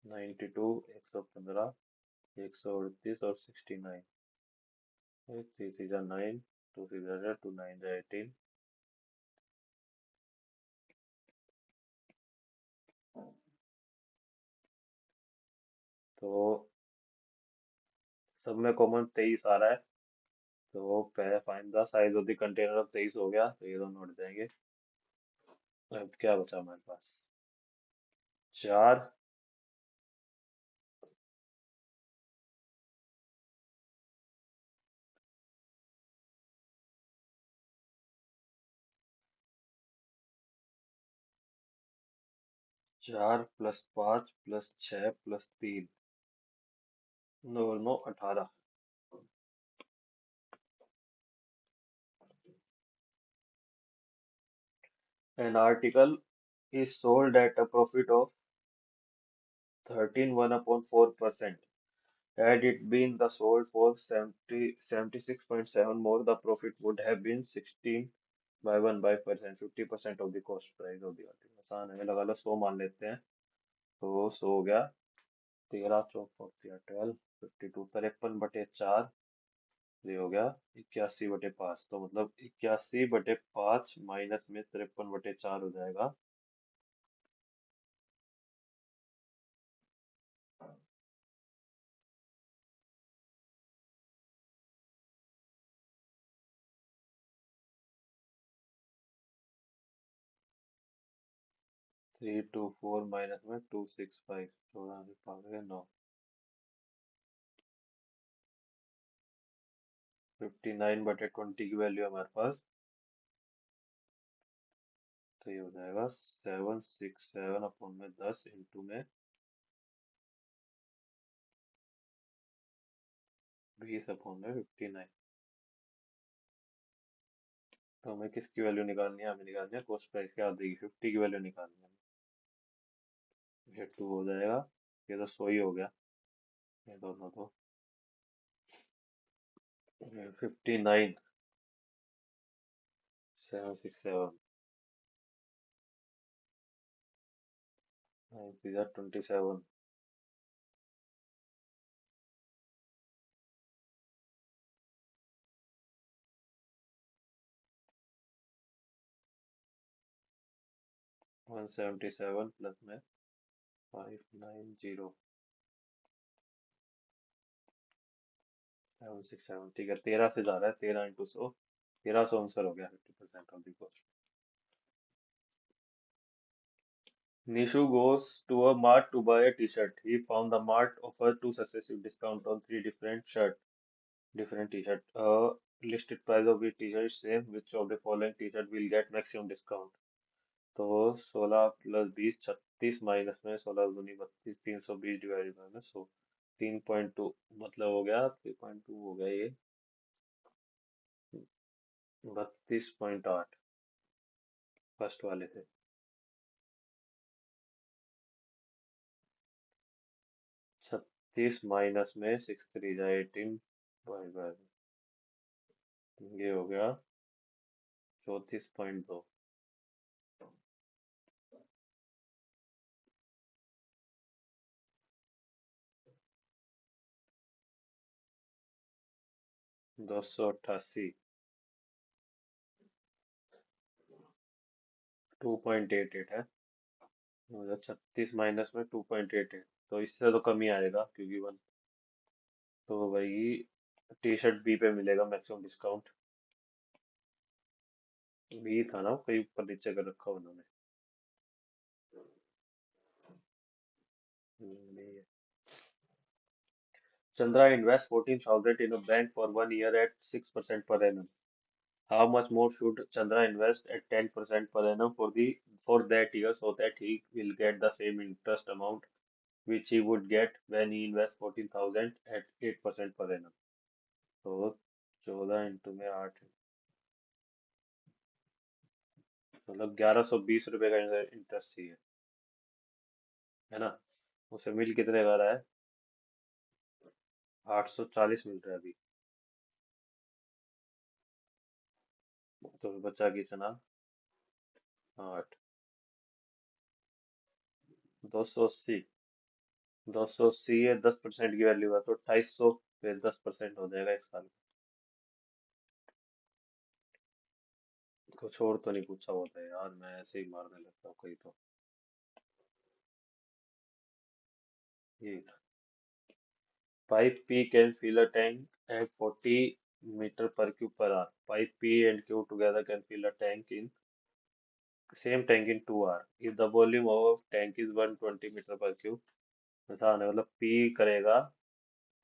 92, 115, 138 और 69। 3 3 9, 2 3 2 9 18। तो सब में common 23 आ रहा है, तो पहले find the size of the container of 23 हो गया, तो ये दोनों हट जाएंगे। अब क्या बचा हमारे पास? 4 4 plus 5 plus 6 plus 3, 9 9 18। An article is sold at a profit of 13 1/4%. Had it been the sold for 76.7 more, the profit would have been 16 by 1/5%, 50% of the cost price of the article। आसान है, लगा लो 100 मान लेते हैं, तो 100 हो गया। 13 चौक 12 52, 53/4, ये हो गया 81/5। तो मतलब 81/5 माइनस में 53/4 हो जाएगा। 324 माइनस में 265, 14 59/20 की वैल्यू हमारे पास, तो ये हो जाएगा 767 अपॉन में 10 इंटू में 20 अपॉन में 59। तो हमें किसकी वैल्यू निकालनी है? हमें निकालनी है कॉस्ट प्राइस के आधे की, 50 की वैल्यू निकालनी है। ये 2 हो जाएगा, ये तो 100 ही हो गया, ये दोनों तो 59 767 27 177 प्लस में 590 767। ठीक है, 13 से जा रहा है, 13 इंटू 100, 1300 आंसर हो गया, 50% of the cost. Nishu goes to a mart to buy a t-shirt. He found the mart offer two successive discount on three different t-shirt. Listed price of each t-shirt is same. Which of the following t-shirt will get maximum discount? तो 16 plus 20 36 minus में 16 दूनी 32, 320 divided by में 100, 3.2 मतलब हो गया 3.2 हो गया ये 32.8 फर्स्ट वाले से। 36 माइनस में 6 3 जा 18 बाय ये हो गया 34.2। 288। 2.88 है। 2036 माइनस में 2.88, तो इससे तो कम ही आएगा क्योंकि वन। तो भाई टी शर्ट बी पे मिलेगा मैक्सिमम डिस्काउंट। बी था ना, कहीं ऊपर नीचे कर रखा उन्होंने। नहीं है। Chandra invest 14,000 in a bank for 1 year at 6% per annum. How much more should Chandra invest at 10% per annum for that year so that he will get the same interest amount which he would get when he invests 14,000 at 8% per annum? तो 14 into में 8, मतलब 1120 रुपए का interest चाहिए, है ना? उसे मिल कितने का रहा है? 840 मिल रहा है अभी। तो बचा कितना? 8। 280। 280 है, 10% की वैल्यू है तो 2800, फिर 10% हो जाएगा एक साल का। कुछ और तो नहीं पूछा होता है यार, मैं ऐसे ही मारने लगता हूँ कोई तो। ये pipe P can fill a tank at 40 meter per cube per hour. Pipe P and Q together can fill a tank in same tank in 2 hours. If the volume of tank is 120 meter per cube, आसान है, मतलब P करेगा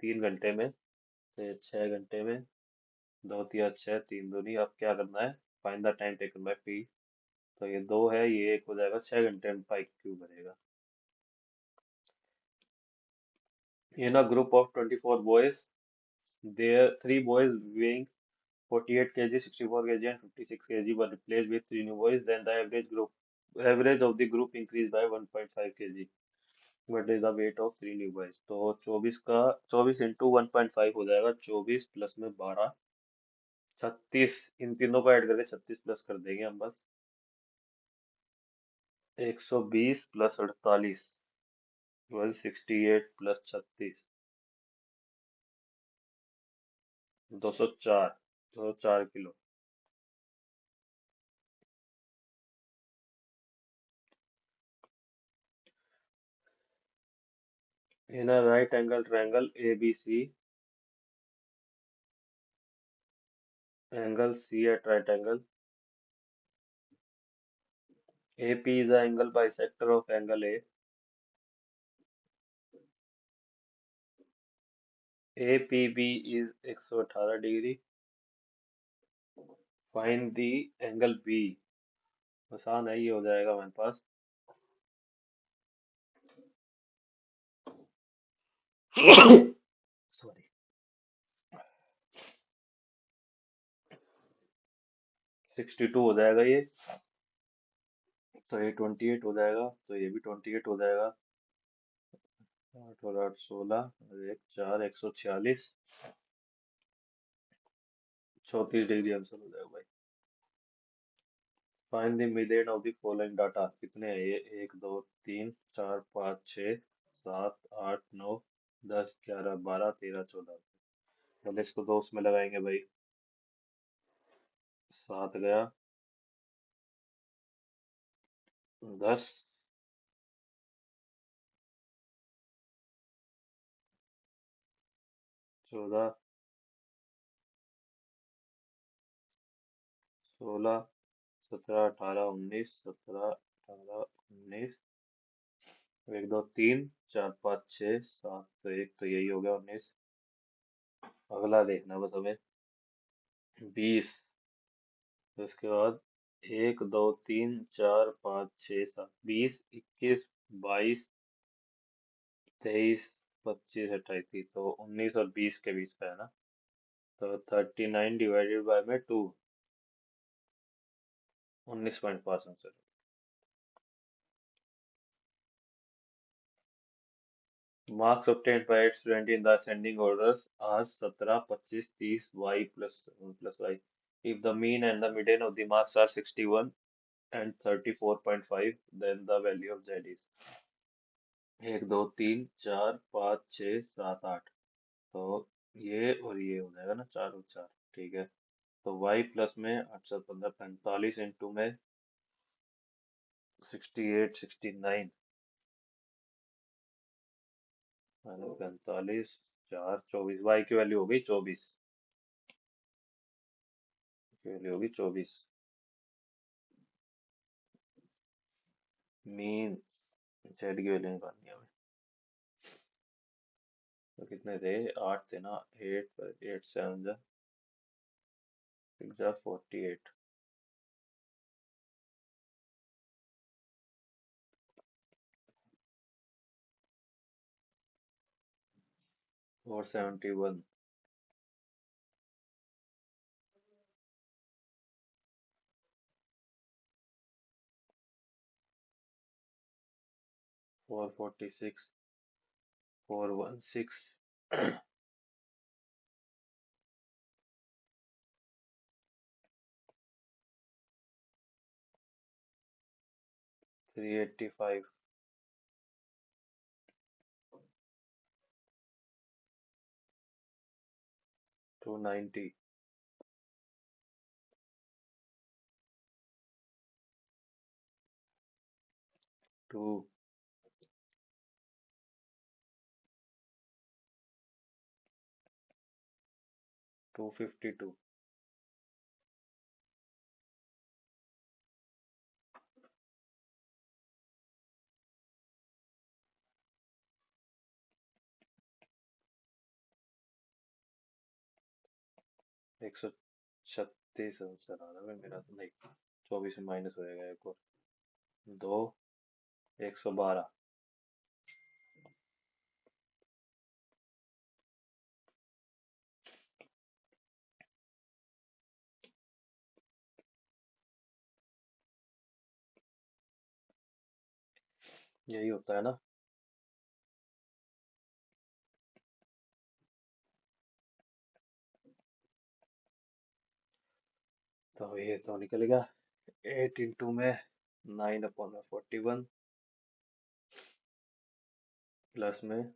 3 घंटे में, तो 6 घंटे में, दो तिया छः, तीन दूनी, अब क्या करना है? Find the time taken by P। तो ये 2 है, ये 1 हो जाएगा, 6 घंटे में पाइप क्यू भरेगा। In a group of 24 boys, there 3 boys weighing 48 kg, 64 kg and 56 kg were replaced with 3 new boys. Then the average of the group increased by 1.5 kg. What is the weight of 3 new boys? तो 24 का 24 into 1.5 हो जाएगा, 24 plus में 12, 36। इन तीनों को add करके 36 plus कर देंगे हम बस। 120 plus 48 168 plus 36, 204। 204 kilo. In a right angle triangle ABC, angle C at right angle. AP is the angle bisector of angle A. APB is 118 degree. Find the angle B। आसान है, ये हो जाएगा हमारे पास। सॉरी। 62 हो जाएगा ये, तो ये 28 हो जाएगा, तो ये भी 28 हो जाएगा। 8 और 8 16 और 1 4, 146, 34 डिग्री आंसर हो जाएगा भाई। Find the median of the following data. कितने हैं ये? 1 2 3 4 5 6 7 8 9 10 11 12 13 14। पहले इसको दो उसमें लगाएंगे भाई। 7 गया, 10, 14, 16, 17 18 19, 17 18 19, 1 2 3 4 5 6 7, तो एक तो यही हो गया 19। अगला देखना बस हमें। 20। तो इसके बाद 1 2 3 4 5 6 7, 20 21 22 23 25 28, तो 19 और 20 के बीच का है ना? तो 39 डिवाइडेड बाय में 2, 19.5 answer. Marks obtained by a student in the ascending orders are 17, 25, 30, y plus y. If the mean and the median of the marks are 61 and 34.5, then the value of z is 1 2 3 4 5 6 7 8। तो ये और ये हो जाएगा ना, 4 और 4। ठीक है। तो y प्लस में 8 7 15 45 इंटू में 68 69 माइनस 45 4 24, y की वैल्यू हो गई 24, की वैल्यू होगी 24। मीन जेड की वैल्यू निकालनी है हमें। तो कितने थे, 8 थे ना, 8 7 जा 471। 446 416 385 290 2 252। एक सौ छत्तीस आंसर आ रहा है मेरा, तो नहीं, 24 में माइनस हो जाएगा एक और, 2 112। यही होता है ना। तो ये तो निकलेगा 8 इंटू में 9/41 प्लस में,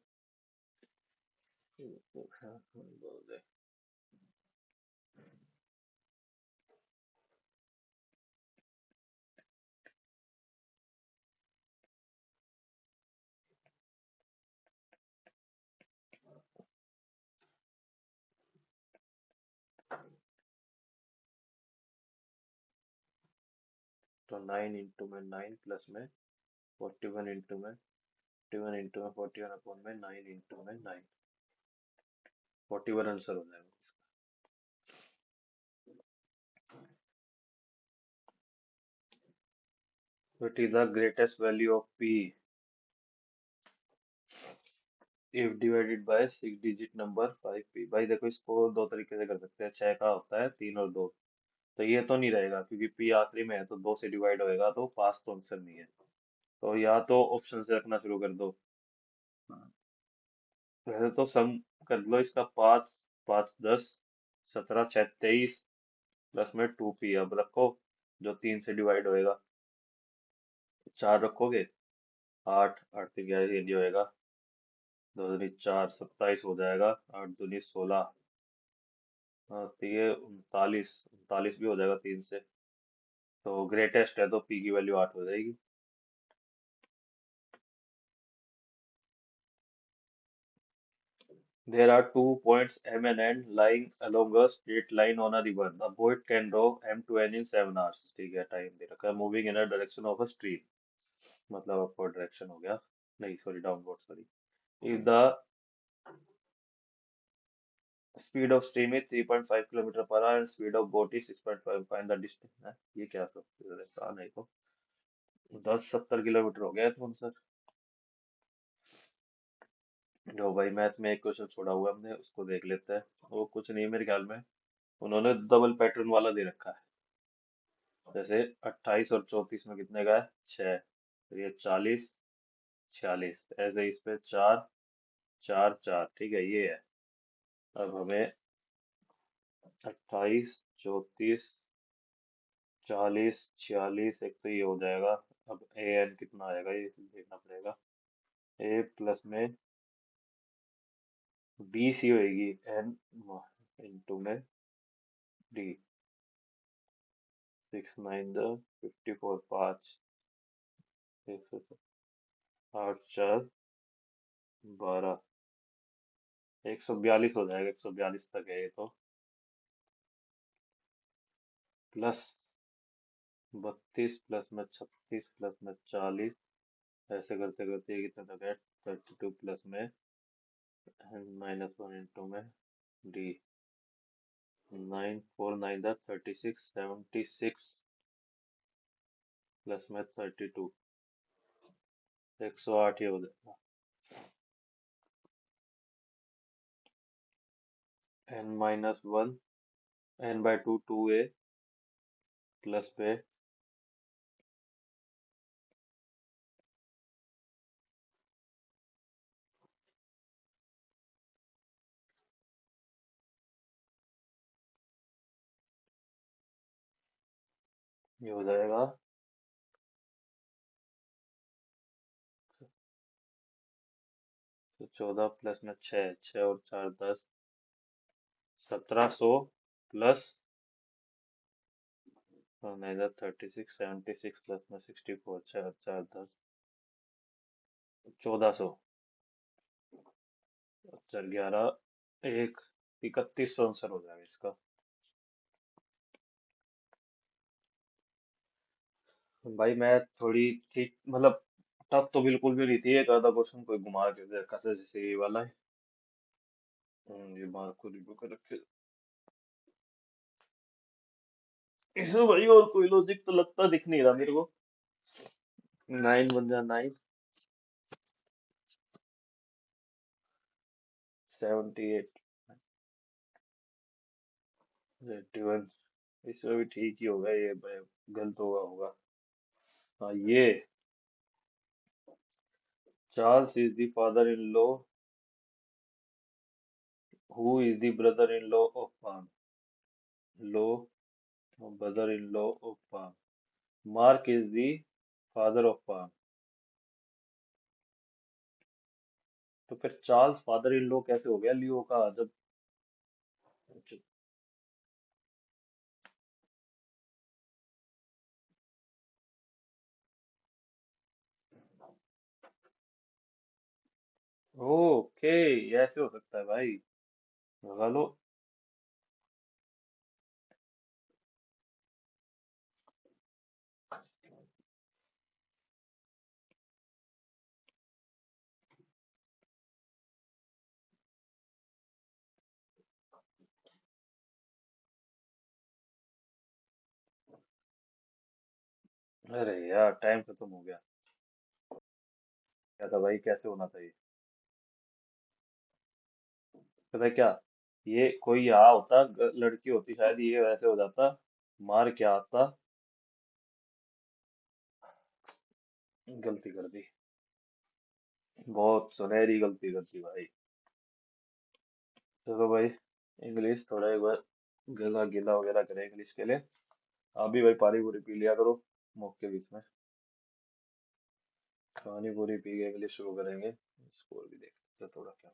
तो 9 इंटू में 9 प्लस में 41 इंटू में 41 इंटू में 41 में 9 इंटू में 9, 41 आंसर हो जाएगा इसका। What is the greatest value of p if divided by 6 digit number 5p? भाई देखो, इसको दो तरीके से कर सकते हैं, 6 का होता है 3 और 2। तो ये तो नहीं रहेगा क्योंकि p आखिरी में है, तो 2 से डिवाइड होएगा, तो पास तो आंसर नहीं है। तो या तो ऑप्शन से रखना शुरू कर दो। वैसे तो सम कर लो इसका, 5 5 10 17 6 23 प्लस में 2p, अब रखो जो 3 से डिवाइड होएगा। 4 रखोगे, 8 8 से 11 ये नहीं होएगा, 2 दूनी 4 27 हो जाएगा, 8 दूनी 16। हाँ, तो ये 39 39 भी हो जाएगा 3 से। तो ग्रेटेस्ट है तो p की वैल्यू 8 हो जाएगी। There are 2 points M and N lying along a straight line on a river. The boat can row M to N in 7 hours. ठीक है, टाइम दे रखा है। Moving in a direction of a stream, मतलब upward direction हो गया, नहीं sorry downward sorry. If the speed of stream is 3.5 kilometre per hour and speed of boat is 6.5, find the distance है। ये क्या सब आसान है, तो 10 70 किलोमीटर हो गया तो आंसर। जो भाई मैथ में एक क्वेश्चन छोड़ा हुआ है हमने, उसको देख लेते हैं। वो कुछ नहीं है मेरे ख्याल में, उन्होंने डबल पैटर्न वाला दे रखा है। जैसे 28 और 34 में कितने का है, 6, तो ये 40 46, ऐसे इस पे 4 4 4। ठीक है, ये है। अब हमें 28 34 40 46, एक तो ये हो जाएगा। अब ए एन कितना आएगा ये देखना पड़ेगा। ए प्लस में बी सी होएगी एन इंटू में डी। 6 9 द 54 5 8 4 12 142 हो जाएगा, 142 तक है ये तो। प्लस 32 प्लस में 36 प्लस में 40, ऐसे करते करते ये कितना तक है? 32 प्लस में -1 इंटू में डी। 9 4 9 द 36 76 प्लस में 32, 108 ये हो जाएगा। n-1 n/2 2a प्लस पे ये हो जाएगा। तो 14 प्लस में 6, 6 और 4 10, 1700 प्लस 36 76 प्लस में 64, 6 और 4 10, 1400। अच्छा 11 1 3100 आंसर हो जाएगा इसका। भाई मैं थोड़ी ठीक मतलब टफ तो बिल्कुल भी नहीं थी, एक आधा क्वेश्चन कोई घुमा के देखा था जैसे ये वाला है। ये मार्क को रिव्यू कर रखे। इसमें भाई और कोई लॉजिक तो लगता दिख नहीं रहा मेरे को। 9 × 9 78 81। इसमें भी ठीक ही होगा ये भाई, गलत हुआ होगा। हाँ ये Charles is the father in law who is the brother in law of palm. Law brother in law of palm. Mark is the father of palm. तो फिर चार्ल्स फादर इन लॉ कैसे हो गया लियो का जब? ओके, ऐसे हो सकता है भाई। लगा लो। अरे यार टाइम खत्म हो गया। क्या था भाई, कैसे होना चाहिए? पता है क्या, ये कोई यहाँ होता लड़की होती शायद ये वैसे हो जाता। मार क्या आता। गलती कर दी। बहुत सुनहरी गलती कर दी भाई। चलो भाई, इंग्लिश थोड़ा एक बार गला गीला वगैरह करें इंग्लिश के लिए। आप भी भाई पानी पूरी पी लिया करो मौके के बीच में। पानी पूरी पी के इंग्लिश शुरू करेंगे। स्कोर भी देख लेते हैं थोड़ा क्या।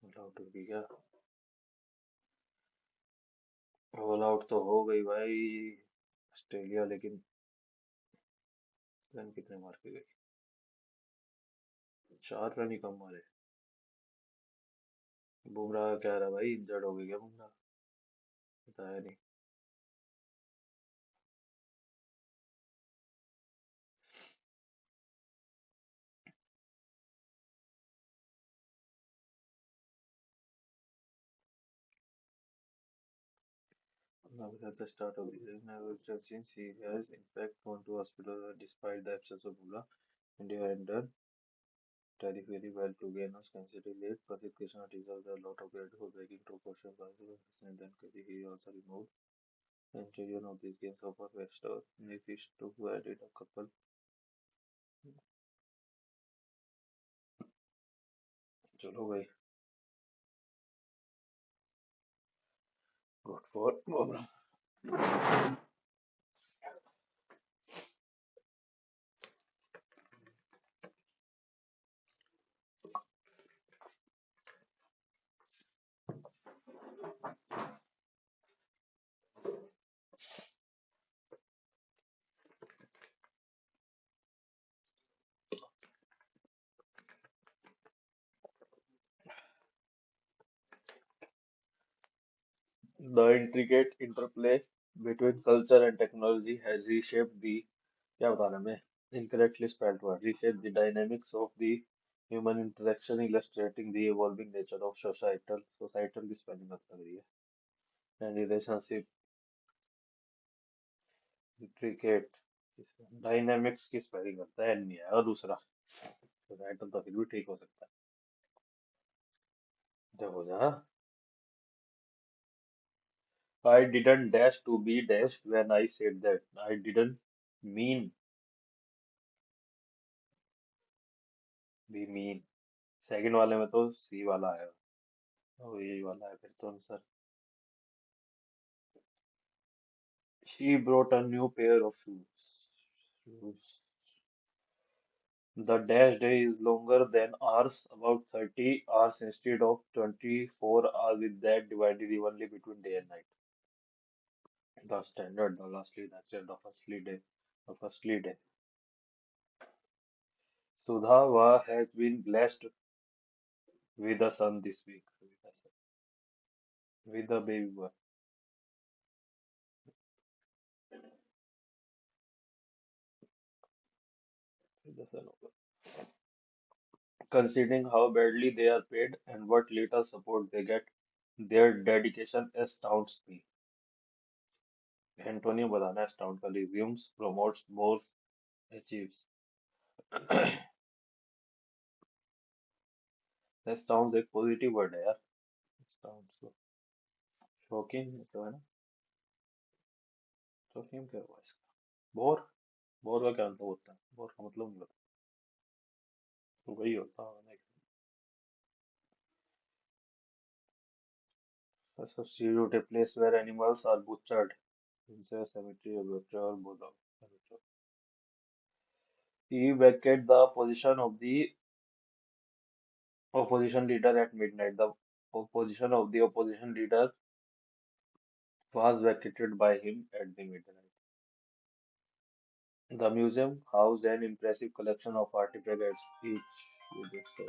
ऑल आउट भी क्या? ऑल आउट तो हो गई भाई ऑस्ट्रेलिया, लेकिन रन कितने मार के गई? 4 रन ही कम मारे। बुमराह क्या रहा भाई, इंजर्ड हो गई क्या बुमराह? बताया नहीं। Now at the start of the season, since he has in fact gone to hospital despite the absence of Bula, India had done terrifically well to gain us considerably late. Prasid Krishna deserves a lot of credit for breaking two questions faster and then he also removed and children of these games of our best if he took who added a couple. चलो भाई, good for Bumrah. The intricate interplay between culture and technology has reshaped the क्या बता रहा मैं incorrectly spelled word reshaped the dynamics of the human interaction, illustrating the evolving nature of societal की spelling गलत लग रही है and relationship intricate dynamics की spelling गलत है N नहीं है और दूसरा societal तो फिर भी ठीक हो सकता है देखो जा I didn't dash to be dashed when I said that I didn't mean be mean second वाले में तो सी वाला आया ओ यही वाला है फिर तो answer she brought a new pair of shoes. The dash day is longer than ours, about 30 hours instead of 24 hours, with that divided evenly between day and night. The standard, the lastly natural, the firstly day. Sudhava has been blessed with a son this week, with a baby boy, with the son of God. Considering how badly they are paid and what little support they get, their dedication astounds me. Antonio Badana astound का resumes, promotes, boasts, achieves. Astounds एक positive word है यार. Astounds को shocking तो है ना. Shocking क्या हुआ इसका. बोर. बोर का क्या मतलब होता है. बोर का मतलब नहीं पता. तो वही होता है. A substitute, a place where animals are butchered. Instead cemetery, a butcher or bulldog. He vacated the position of the opposition leader at midnight. The opposition of the opposition leader was vacated by him at the midnight. The museum housed an impressive collection of artifacts, each with its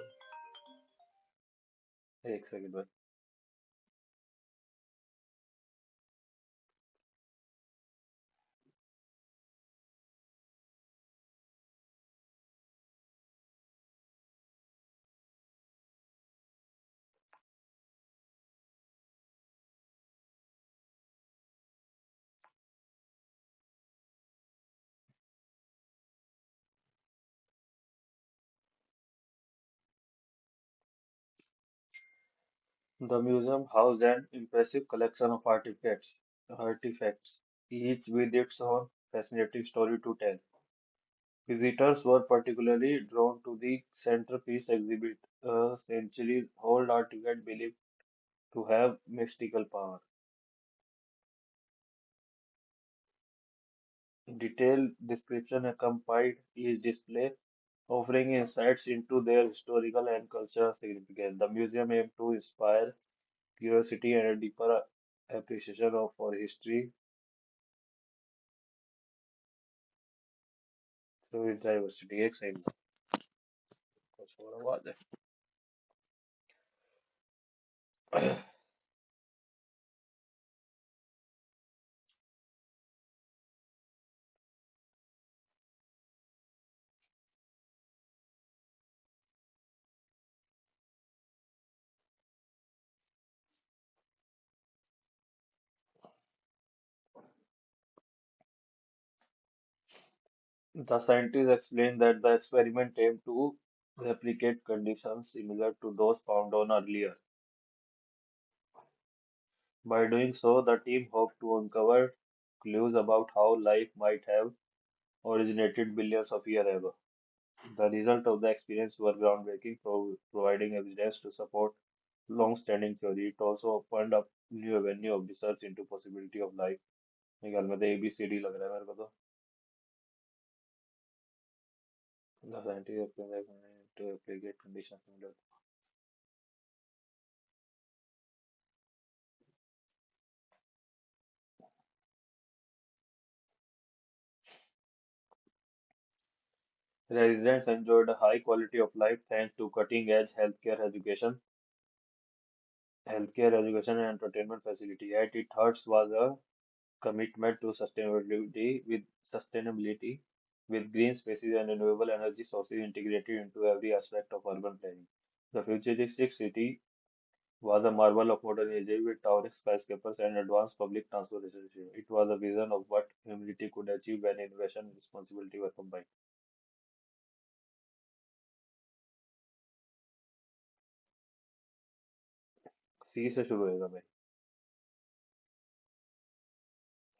एक second भाई. The museum housed an impressive collection of artifacts, each with its own fascinating story to tell. Visitors were particularly drawn to the centerpiece exhibit, a centuries-old artifact believed to have mystical power. Detailed description accompanied each display, offering insights into their historical and cultural significance. The museum aimed to inspire curiosity and a deeper appreciation of for history through its diversity. एक सही में कुछ और आवाज है. The scientists explained that the experiment aimed to replicate conditions similar to those found on earlier. By doing so, the team hoped to uncover clues about how life might have originated billions of years ago. The result of the experience were groundbreaking, providing evidence to support long-standing theory. It also opened up new avenue of research into possibility of life. निकाल में तो ABCD लग रहा है मेरे को तो. The scientific experiment to replicate conditions similar. Residents enjoyed a high quality of life thanks to cutting-edge healthcare education. healthcare, education, and entertainment facility. At its heart was a commitment to sustainability with green spaces and renewable energy sources integrated into every aspect of urban planning. The futuristic city was a marvel of modern age with towering skyscrapers and advanced public transportation. It was a vision of what humanity could achieve when innovation and responsibility were combined. सी से शुरू होएगा भाई.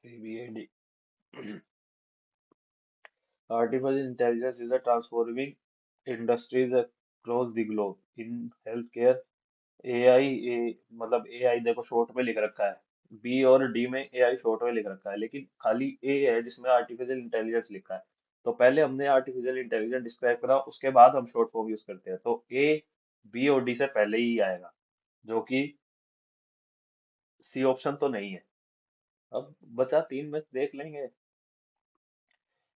CBAD. Artificial intelligence is a transforming industries across the globe. In healthcare, AI मतलब AI देखो short में लिख रखा है. बी और डी में एआई शॉर्ट में लिख रखा है लेकिन खाली ए है जिसमें आर्टिफिशियल इंटेलिजेंस लिखा है. तो पहले हमने आर्टिफिशियल इंटेलिजेंस डिस्क्राइब करा उसके बाद हम शॉर्ट फॉर्म यूज करते हैं तो ए बी और डी से पहले ही आएगा जो कि सी ऑप्शन तो नहीं है. अब बचा तीन में देख लेंगे.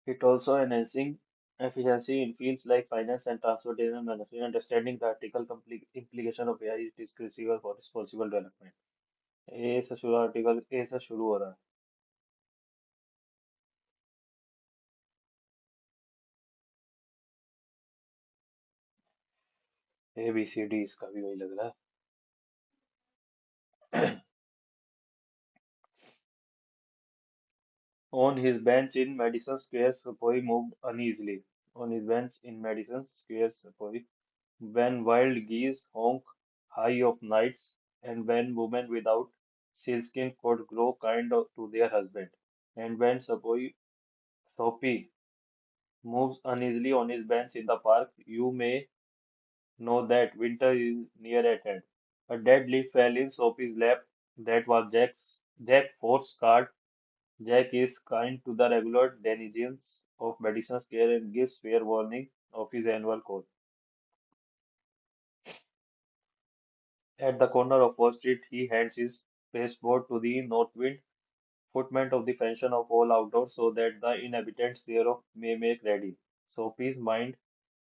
It also enhancing efficiency in fields like finance and transportation management. Understanding the ethical implication of AI is crucial for responsible development. ए से शुरू आर्टिकल ए से शुरू हो रहा है. ए बी सी डी इसका भी वही लग रहा है. On his bench in Madison Square, Sepoy moved uneasily. On his bench in Madison Square, Sepoy, when wild geese honk high of nights, and when women without sealskin could grow to their husband, and when Soapy moves uneasily on his bench in the park, you may know that winter is near at hand. A dead leaf fell in Soapy's lap. That was Jack Fort's card. Jack is kind to the regular denizens of Madison Square and gives fair warning of his annual call. At the corner of Wall Street, he hands his pasteboard to the North Wind, footman of the fashion of all outdoors, so that the inhabitants thereof may make ready. Sophie's mind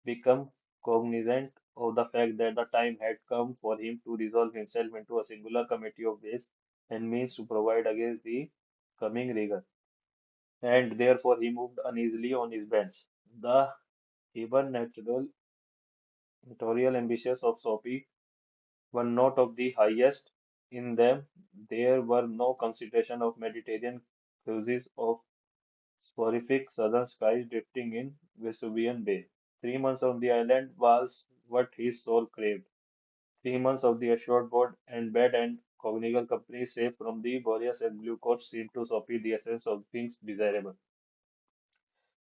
become cognizant of the fact that the time had come for him to resolve himself into a singular committee of ways and means to provide against the coming rigor. And therefore he moved uneasily on his bench. The even notorial ambitions of Sophie were not of the highest. In them there were no consideration of Mediterranean cruises of soporific southern skies drifting in Vesuvian Bay. 3 months on the island was what his soul craved. 3 months of the assured board and bed and congenial company safe from the boreas and blue coats seemed to Sophie the essence of things desirable.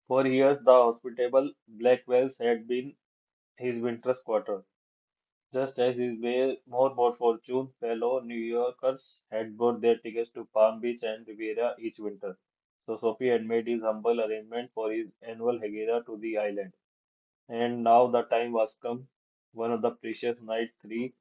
For years the hospitable Black Wells had been his winter's quarter. Just as his way more fortune fellow New Yorkers had bought their tickets to Palm Beach and Riviera each winter. So Sophie had made his humble arrangement for his annual hagera to the island. And now the time was come. One of the precious night three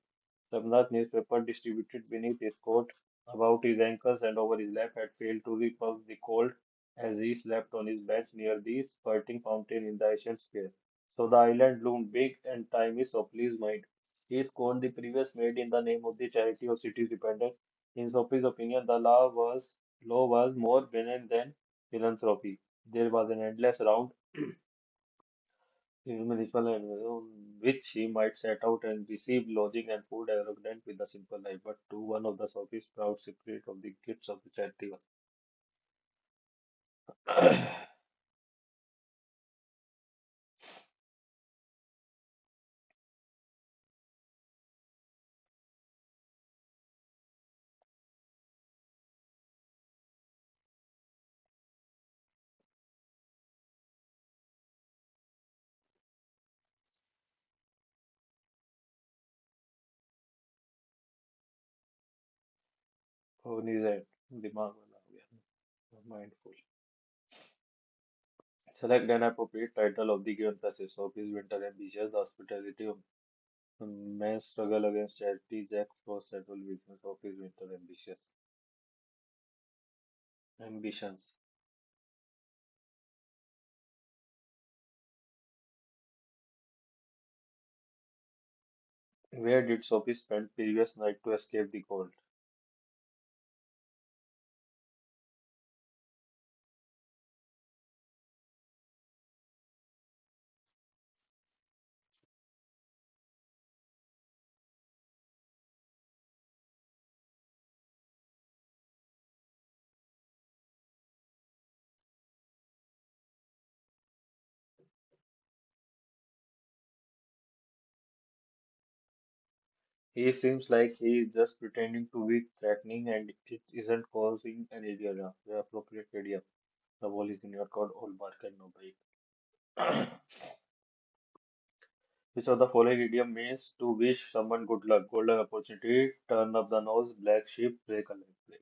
Sabnath newspaper distributed beneath his coat, about his ankles and over his lap had failed to repulse the cold as he slept on his bench near the spurting fountain in the ancient square. So the island loomed big and tiny Sophie's mind. He scorned the previous made in the name of the charity of cities dependent. In Sophie's opinion, the law was more benign than philanthropy. There was an endless round municipal and which he might set out and receive lodging and food arrogant with a simple life, but to one of the Sophie's proud secret of the gifts of the charity was cognizant, दिमाग वाला हो गया, mindful. Select an appropriate title of the given passage. Sophie's winter ambitions, the hospitality of man's struggle against charity, Jack Frost settled visions of his winter ambitions. Where did Sophie spend previous night to escape the cold? He seems like he is just pretending to be threatening and it isn't causing an area. The appropriate area. The ball is in your court, all bark and no bite. Which of the following idiom means to wish someone good luck, golden opportunity, turn up the nose, black sheep, break a leg?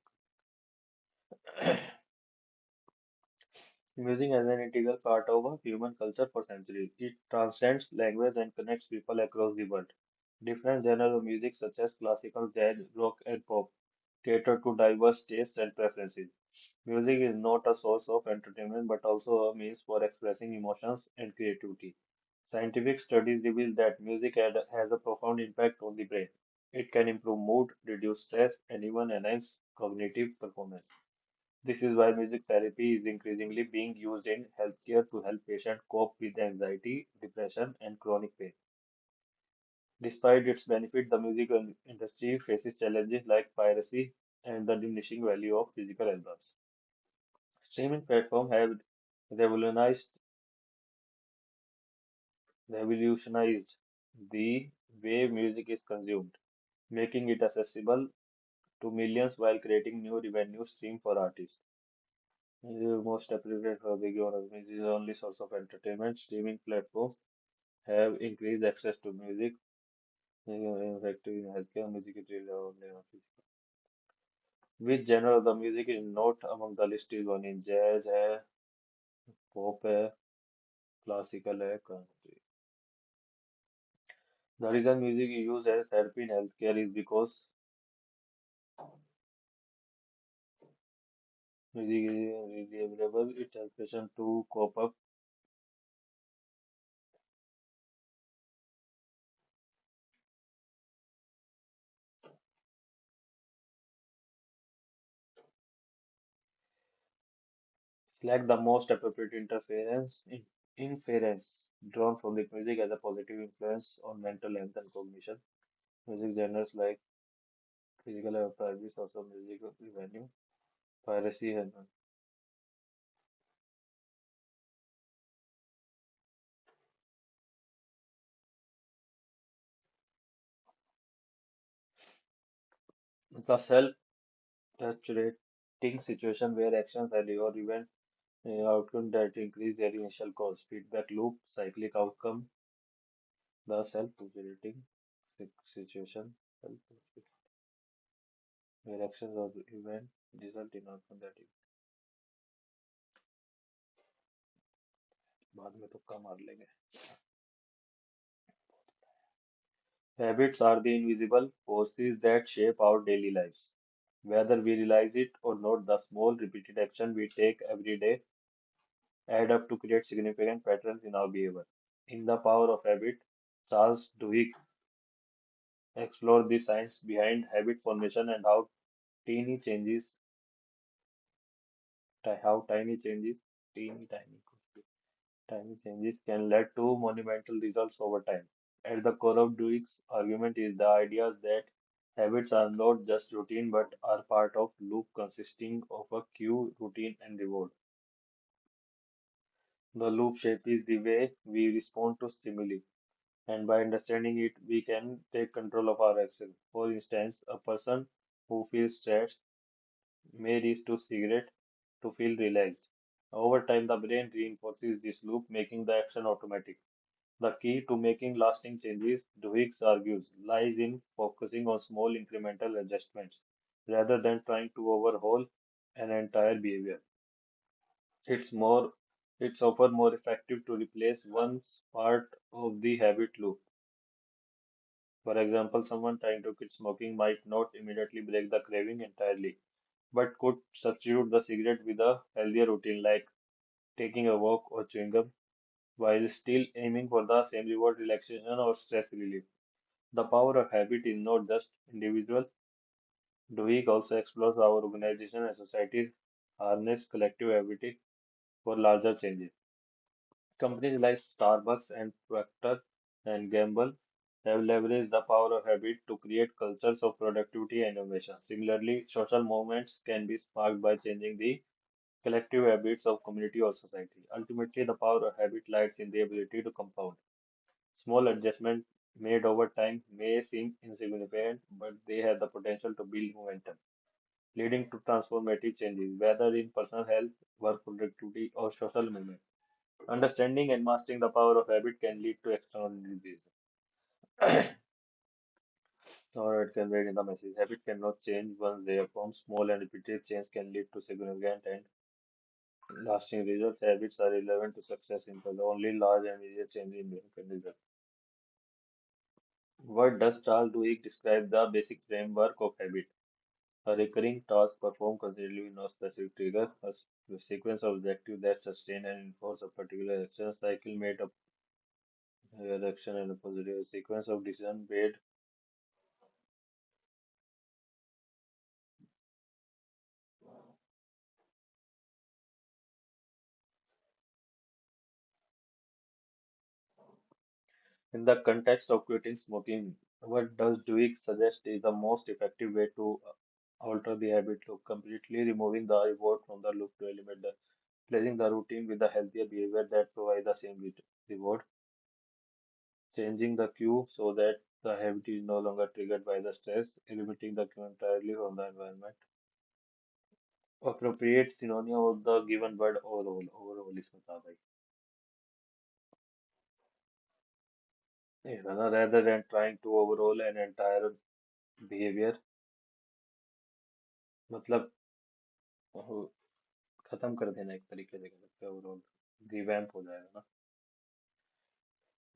Music as an integral part of a human culture for centuries. It transcends language and connects people across the world. Different genres of music such as classical, jazz, rock, and pop cater to diverse tastes and preferences. Music is not a source of entertainment but also a means for expressing emotions and creativity. Scientific studies reveal that music has a profound impact on the brain. It can improve mood, reduce stress, and even enhance cognitive performance. This is why music therapy is increasingly being used in healthcare to help patients cope with anxiety, depression, and chronic pain. Despite its benefit, the music industry faces challenges like piracy and the diminishing value of physical albums. Streaming platforms have revolutionized, revolutionized the way music is consumed, making it accessible to millions while creating new revenue stream for artists. The most appropriate for beginners is the only source of entertainment. Streaming platforms have increased access to music, effective in healthcare, music is really only physical. Which genre of the music is not among the list is one in jazz है, pop है, classical है, country. The reason music is used as therapy in healthcare is because music is really available. It helps patients to cope up. Select the most appropriate inference drawn from the music as a positive influence on mental health and cognition. Music genres like physical privacy, also music revenue, piracy, and the self-perpetuating situation where actions and or event outcome that increase their initial cause. Feedback loop, cyclic outcome, the self-perpetuating situation, where actions or event result in outcome that बाद में तुक्का मार लेंगे. Habits are the invisible forces that shape our daily lives. Whether we realize it or not, the small repeated action we take every day add up to create significant patterns in our behavior. In The Power of Habit, Charles Duhigg explored the science behind habit formation and how teeny changes, teeny tiny, tiny changes can lead to monumental results over time. At the core of Duhigg's argument is the idea that habits are not just routine but are part of loop consisting of a cue, routine, and reward. The loop shape is the way we respond to stimuli, and by understanding it, we can take control of our actions. For instance, a person who feels stressed may reach to cigarette to feel relaxed. Over time, the brain reinforces this loop, making the action automatic. The key to making lasting changes, Duhigg argues, lies in focusing on small incremental adjustments rather than trying to overhaul an entire behavior. It's more, it's often more effective to replace one part of the habit loop. For example, someone trying to quit smoking might not immediately break the craving entirely, but could substitute the cigarette with a healthier routine like taking a walk or chewing gum, while still aiming for the same reward, relaxation, or stress relief. The power of habit is not just individual. Dweck also explores how organization and societies harness collective ability for larger changes. Companies like Starbucks and Procter and Gamble have leveraged the power of habit to create cultures of productivity and innovation. Similarly, social movements can be sparked by changing the collective habits of community or society. Ultimately, the power of habit lies in the ability to compound. Small adjustments made over time may seem insignificant, but they have the potential to build momentum, leading to transformative changes, whether in personal health, work productivity, or social movement. Understanding and mastering the power of habit can lead to extraordinary results. Or it can read in the message. Habit cannot change once they are formed. Small and repeated change can lead to significant and lasting results. Habits are relevant to success in the only large and immediate change in them can result. What does Charles Duhigg describe the basic framework of habit? A recurring task performed consistently with no specific trigger, a sequence of objectives that sustain and enforce a particular action cycle made up action and a positive, a sequence of decisions made in the context of quitting smoking. What does Dweck suggest is the most effective way to alter the habit loop, completely removing the reward from the loop to eliminate the placing the routine with the healthier behavior that provide the same reward, changing the cue so that the habit is no longer triggered by the stress, eliminating the cue entirely from the environment. Appropriate synonym of the given word overall. Overall is बता भाई. Rather than trying to overhaul an entire behavior, मतलब खत्म कर देना एक तरीके से कह सकते हैं ओवरऑल रिवैम्प हो जाएगा ना.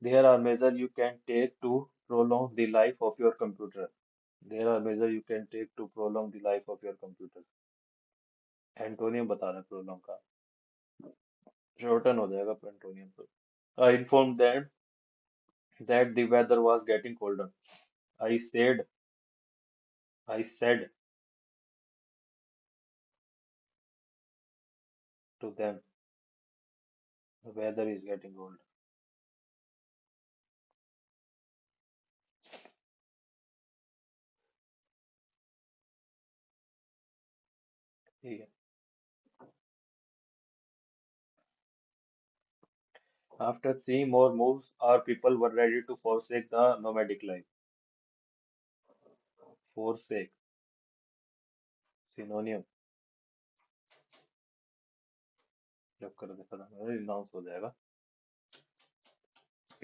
There are measures you can take to prolong the life of your computer. There are measures you can take to prolong the life of your computer. Antonym बता रहा है prolong का. शॉर्टन हो जाएगा antonym तो. I informed them that the weather was getting colder. I said, I said to them, the weather is getting colder. ठीक है. After three more moves, our people were ready to forsake the nomadic life. Forsake, synonym. जब कर देता था renounce हो जाएगा.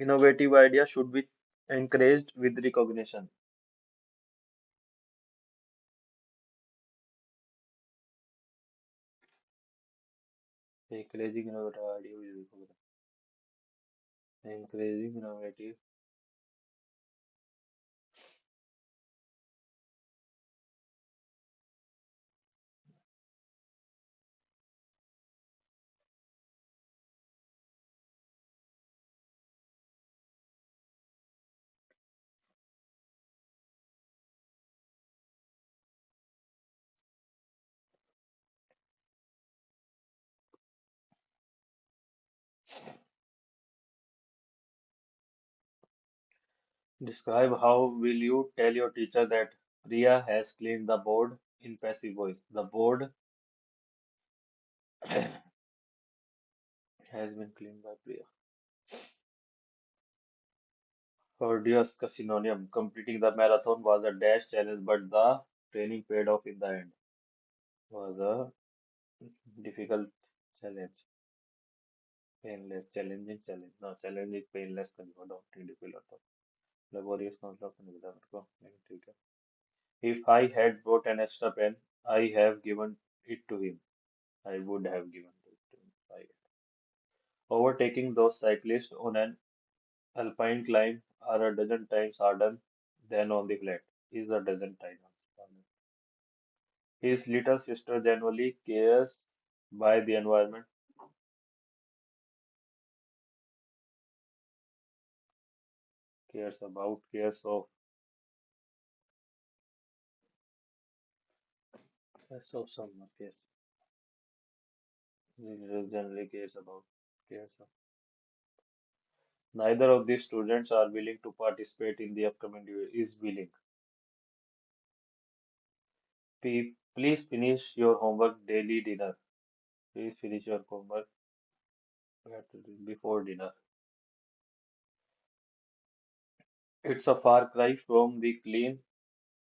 Innovative ideas should be encouraged with recognition. Encouraging innovative idea with recognition. Encouraging innovative. Describe how will you tell your teacher that Priya has cleaned the board in passive voice. The board has been cleaned by Priya. Hordius का synonym. Completing the marathon was a dash challenge, but the training paid off in the end. Was a difficult challenge. Painless, challenging challenge. No, challenge is painless करने को doctor difficult होता है. Laborious का मतलब नहीं पता मेरे को. लेकिन ठीक है. If I had brought an extra pen, I have given it to him. I would have given it to him. Overtaking those cyclists on an alpine climb are a dozen times harder than on the flat. Is a dozen times harder. His little sister genuinely cares by the environment, cares about, cares of. Yes, of someone, yes. Generally cares about, cares. Neither of these students are willing to participate in the upcoming debate. Is willing. Please finish your homework daily dinner. Please finish your homework before dinner. It's a far cry from the clean,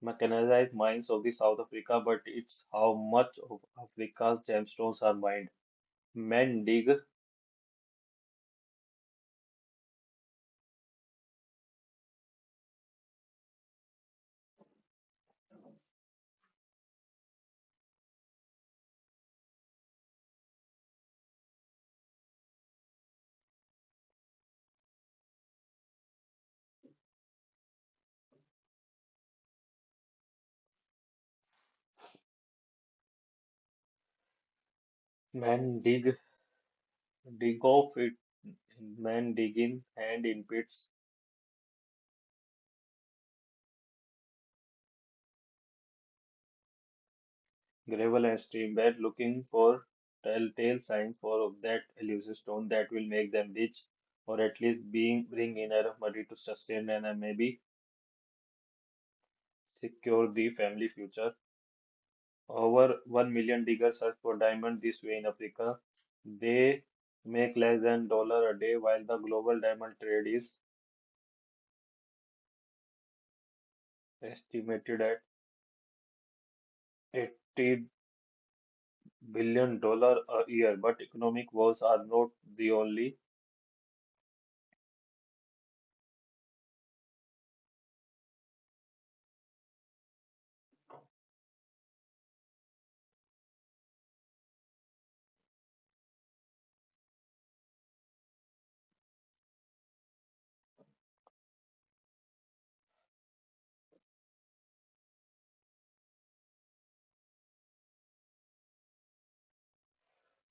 mechanized mines of the South Africa, but it's how much of Africa's gemstones are mined. Men dig, men dig off it, men dig in hand in pits, gravel and stream bed, looking for telltale signs for that elusive stone that will make them rich, or at least bring in enough money to sustain and maybe secure the family future. Over 1 million diggers search for diamonds this way in Africa. They make less than dollar a day, while the global diamond trade is estimated at $80 billion a year. But economic wars are not the only.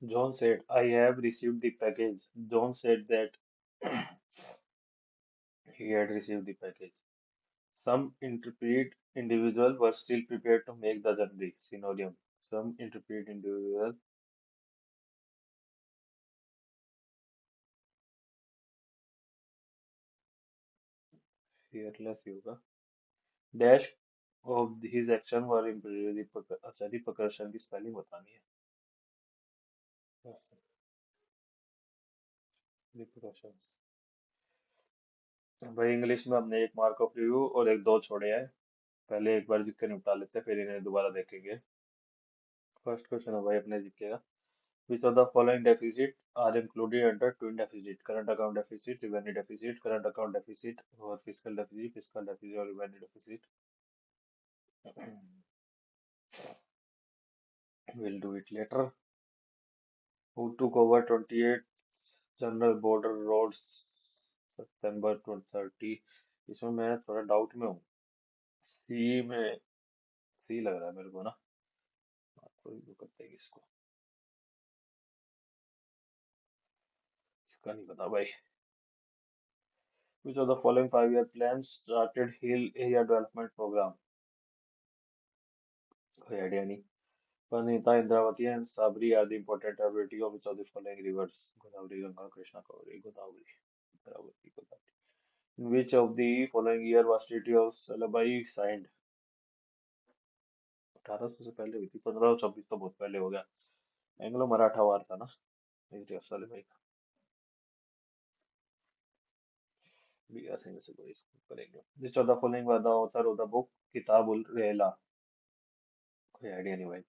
John said, I have received the package. John said that he had received the package. Some interpret individual were still prepared to make the journey. Synonym. Some interpret individual fearless yoga. Dash of his action were अच्छा repercussion की spelling बतानी है. Yes, repercussions. भाई English में हमने एक mark of review और एक दो छोड़े हैं. पहले एक बार जीके निपटा लेते हैं फिर इन्हें दोबारा देखेंगे. फर्स्ट क्वेश्चन है भाई अपने जीके का. Which of the following deficit are included under twin deficit? Current account deficit, revenue deficit, current account deficit, or fiscal deficit or revenue deficit? We'll do it later. Who took over 28th General Border Roads September 2030? इसमें मैं थोड़ा doubt में हूँ. सी में सी लग रहा है मेरे को ना. कोई भी करते हैं इसको. इसका नहीं पता भाई. Which of the following 5-year plans started Hill Area Development Program? कोई आइडिया नहीं. Pranita, Indravati, and Sabri are the important tributary of which of the following rivers? Godavari, Ganga, Krishna, Kaveri, Godavari, Indravati, Godavari. In which of the following year was Treaty of Salabai signed? 1800 से पहले हुई थी. 1526 तो बहुत पहले हो गया. Anglo Maratha वार था ना. ये सलेबाई का भी ऐसे में से कोई इसको करेंगे. Which of the following was the author of the book Kitabul Rehla? कोई आइडिया नहीं भाई.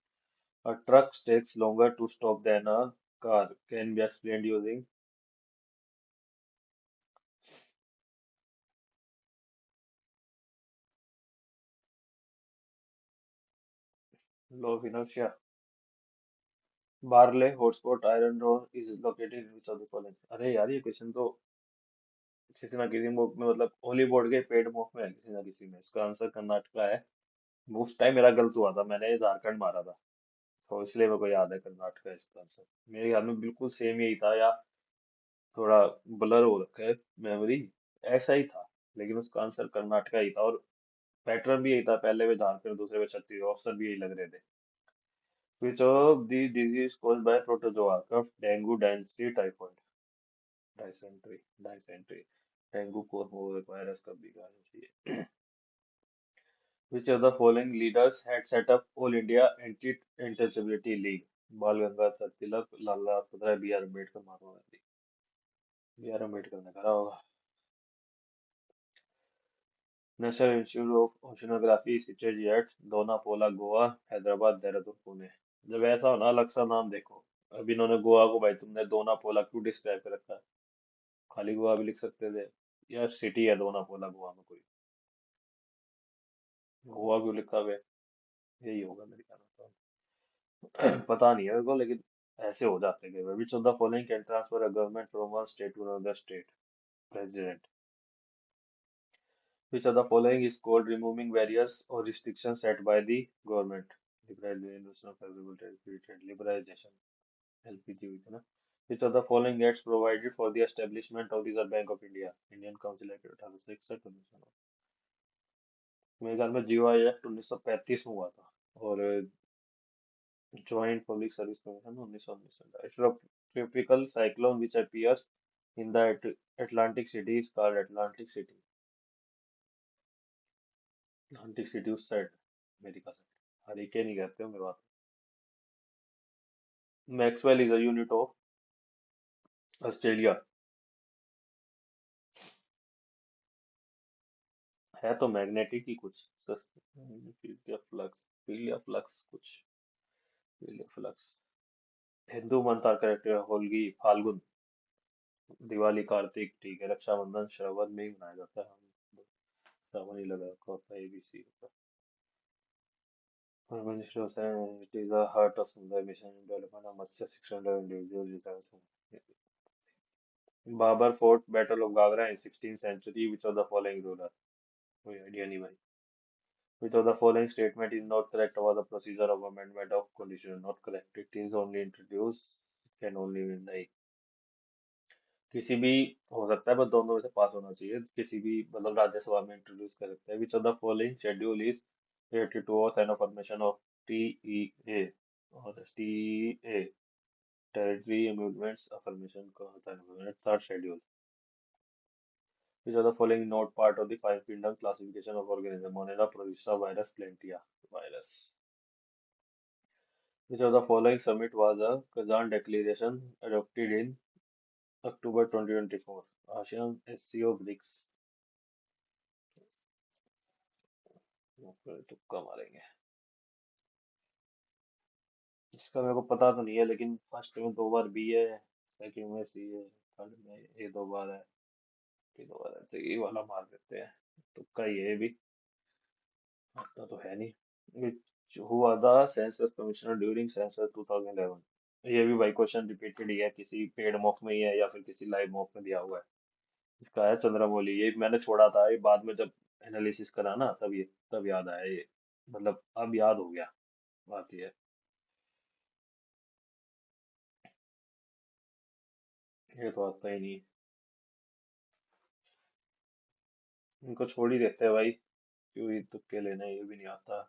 A truck takes longer to stop than a car. Can be explained using law of inertia. Barley hotspot iron rod is located in which of the following. अरे यार ये question तो किसी ना किसी मुख में मतलब होली बोर्ड के पेड मुख में है किसी ना किसी में. इसका आंसर कर्नाटका है. उस टाइम मेरा गलत हुआ था. मैंने झारखंड मारा था तो इसलिए मेरे को याद है कर्नाटका इसका आंसर. मेरे ख्याल में बिल्कुल सेम यही था या थोड़ा ब्लर हो रखा है मेमोरी. ऐसा ही था लेकिन उसका आंसर कर्नाटका ही था और पैटर्न भी यही था. पहले में झारखंड दूसरे में छत्तीसगढ़. ऑप्शन भी यही लग रहे थे. Which of the disease caused by protozoa? Cough, dengue, dysentery, typhoid. Dysentery. Dengue को हो वायरस का भी कहना चाहिए. Which of the following leaders had set up All India Anti-Interchangeability League? Bal Gangadhar Tilak, Lala Lajpat Rai, B R Ambedkar, Mahatma Gandhi. B R Ambedkar ने करा होगा. National institute of oceanography situated at Dona Paula Goa, Hyderabad, Dehradun, Pune. जब ऐसा हो ना अलग सा नाम देखो. अब इन्होंने गोवा को भाई तुमने दोनापोला क्यों डिस्क्राइब कर रखा है. खाली गोवा भी लिख सकते थे. यार सिटी है दोनापोला गोवा में कोई. गोवा क्यों लिखा हुआ है. यही होगा मेरे ख्याल में तो. पता नहीं है मेरे को लेकिन ऐसे हो जाते हैं which of the following can transfer a government from one state to another state. President. Which of the following is called removing barriers or restrictions set by the government? Liberalization of available trade, liberalization. LPG हुई थी ना. Which of the following acts provided for the establishment of the Reserve Bank of India? Indian Council Act 1861. मेरे ख्याल में GOI act 1935 में हुआ था. और joint public service commission 1919. It's a tropical cyclone which appears in the Atlantic city is called Atlantic City. Atlantic City उस side. America side. Hurricane ही कहते हो मेरे बात. Maxwell is a unit of Australia. है तो मैग्नेटिक ही कुछ. Flux पीलिया flux कुछ. पीलिया flux. Hindu month are character Holi Phalgun. Diwali Kartik ठीक है. रक्षाबंधन श्रावण में ही मनाया जाता है. हम श्रावण ही लगा रखा होता है एबीसी का. Minister Hussain it is the heart of समुदाय मिशन डेवलपमेंट ऑफ मत्स्य शिक्षण individual research. Babur fort battle of Ghaghra in 16th century which of the following ruler. कोई आइडिया नहीं भाई. Which of the following statement is not correct about the procedure of amendment of constitution? Not correct. It is only introduced. It can only be नहीं. किसी भी हो सकता है बस दोनों में से पास होना चाहिए. किसी भी मतलब राज्यसभा में इंट्रोड्यूस कर सकते हैं. Which of the following schedule is related to oath and affirmation of TEA और TEA territory amendments affirmation का होता है. Third schedule. Which of the following not part of the five kingdom classification of organism? Monera, Protista, virus, Plantia. Virus. Which of the following summit was a Kazan Declaration adopted in October 2024? ASEAN, SCO, BRICS. तुक्का मारेंगे. इसका मेरे को पता तो नहीं है लेकिन फर्स्ट में 2 बार बी है. सेकंड में सी है. थर्ड में ए 2 बार है. ये 2 बार है तो ये वाला मार देते हैं. तुक्का ये भी आता तो है नहीं. Which who was the census commissioner during census 2011? ये भी भाई क्वेश्चन रिपीटेड ही है. किसी पेड मॉक में ही है या फिर किसी लाइव मॉक में दिया हुआ है. इसका है चंद्रमौली. ये मैंने छोड़ा था. ये बाद में जब एनालिसिस करा ना तब याद आया ये. मतलब अब याद हो गया. बात ये है. ये तो आता ही नहीं. इनको छोड़ ही देते हैं भाई. क्यों ही तुक्के लेने. ये भी नहीं आता.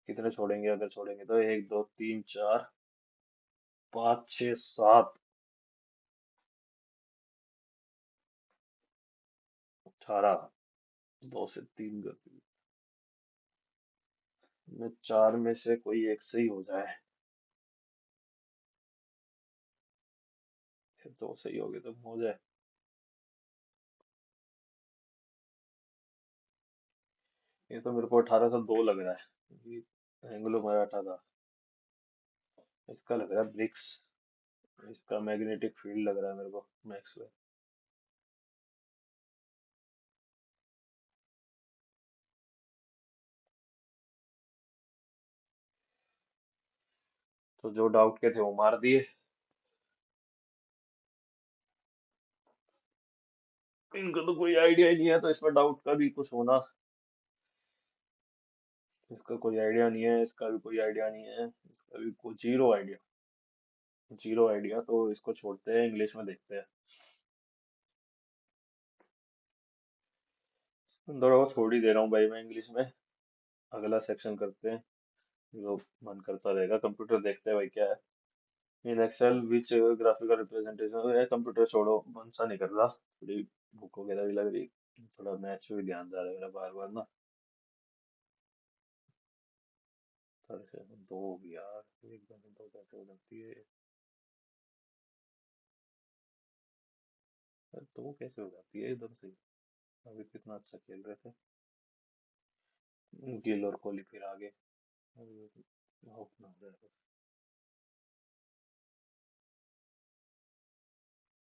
कितने छोड़ेंगे. अगर छोड़ेंगे तो 1 2 3 4 5 6 7 18. 2 से 3 में 4 में से कोई एक सही हो जाए. फिर 2 सही हो गए तो हो जाए. ये तो मेरे को 1802 लग रहा है. एंग्लो मराठा था. इसका लग रहा है ब्रिक्स. इसका मैग्नेटिक फील्ड लग रहा है मेरे को. मैक्सवेल. तो जो डाउट के थे वो मार दिए. इनको तो कोई आइडिया ही नहीं है तो इसमें डाउट का भी कुछ होना. इसका कोई आइडिया नहीं है. इसका भी कोई आइडिया नहीं है. इसका भी कोई जीरो आइडिया. जीरो आइडिया तो इसको छोड़ते हैं. इंग्लिश में देखते हैं. दोनों को छोड़ ही दे रहा हूँ भाई मैं इंग्लिश में. अगला सेक्शन करते हैं. जो मन करता रहेगा, कंप्यूटर देखते हैं भाई क्या है। In Excel which graphical representation है, कंप्यूटर छोड़ो, मन सा नहीं कर रहा, थोड़ी भूख वगैरह भी लग रही, थोड़ा मैच पे भी ध्यान जा रहा है मेरा बार बार ना। थोड़े से दो हो गया यार, एक बार में दो कैसे हो जाती है? यार दो कैसे हो जाती है इधर से? अभी कितना अच्छा खेल रहे थे, गिल और कोहली फिर आगे, आउट ना हो जाए बस।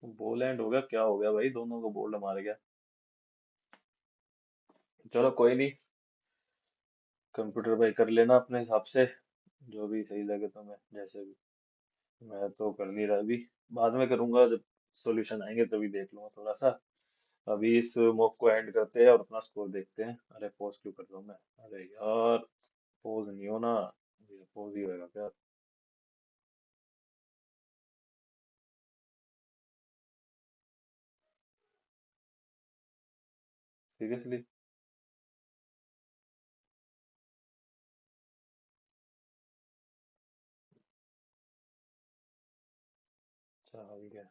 बॉल एंड हो गया, क्या हो गया भाई, दोनों को बोल्ड मार गया। चलो कोई नहीं, कंप्यूटर भाई कर लेना अपने हिसाब से, जो भी सही लगे तुम्हें, जैसे भी। मैं तो कर नहीं रहा अभी, बाद में करूंगा जब सॉल्यूशन आएंगे तभी देख लूंगा थोड़ा सा। अभी इस मॉक को एंड करते हैं और अपना स्कोर देखते हैं। अरे पॉज क्यों कर रहा हूँ मैं? अरे यार, पॉज नहीं हो ना, ये पॉज ही होएगा क्या? सीरियसली? अच्छा अभी क्या?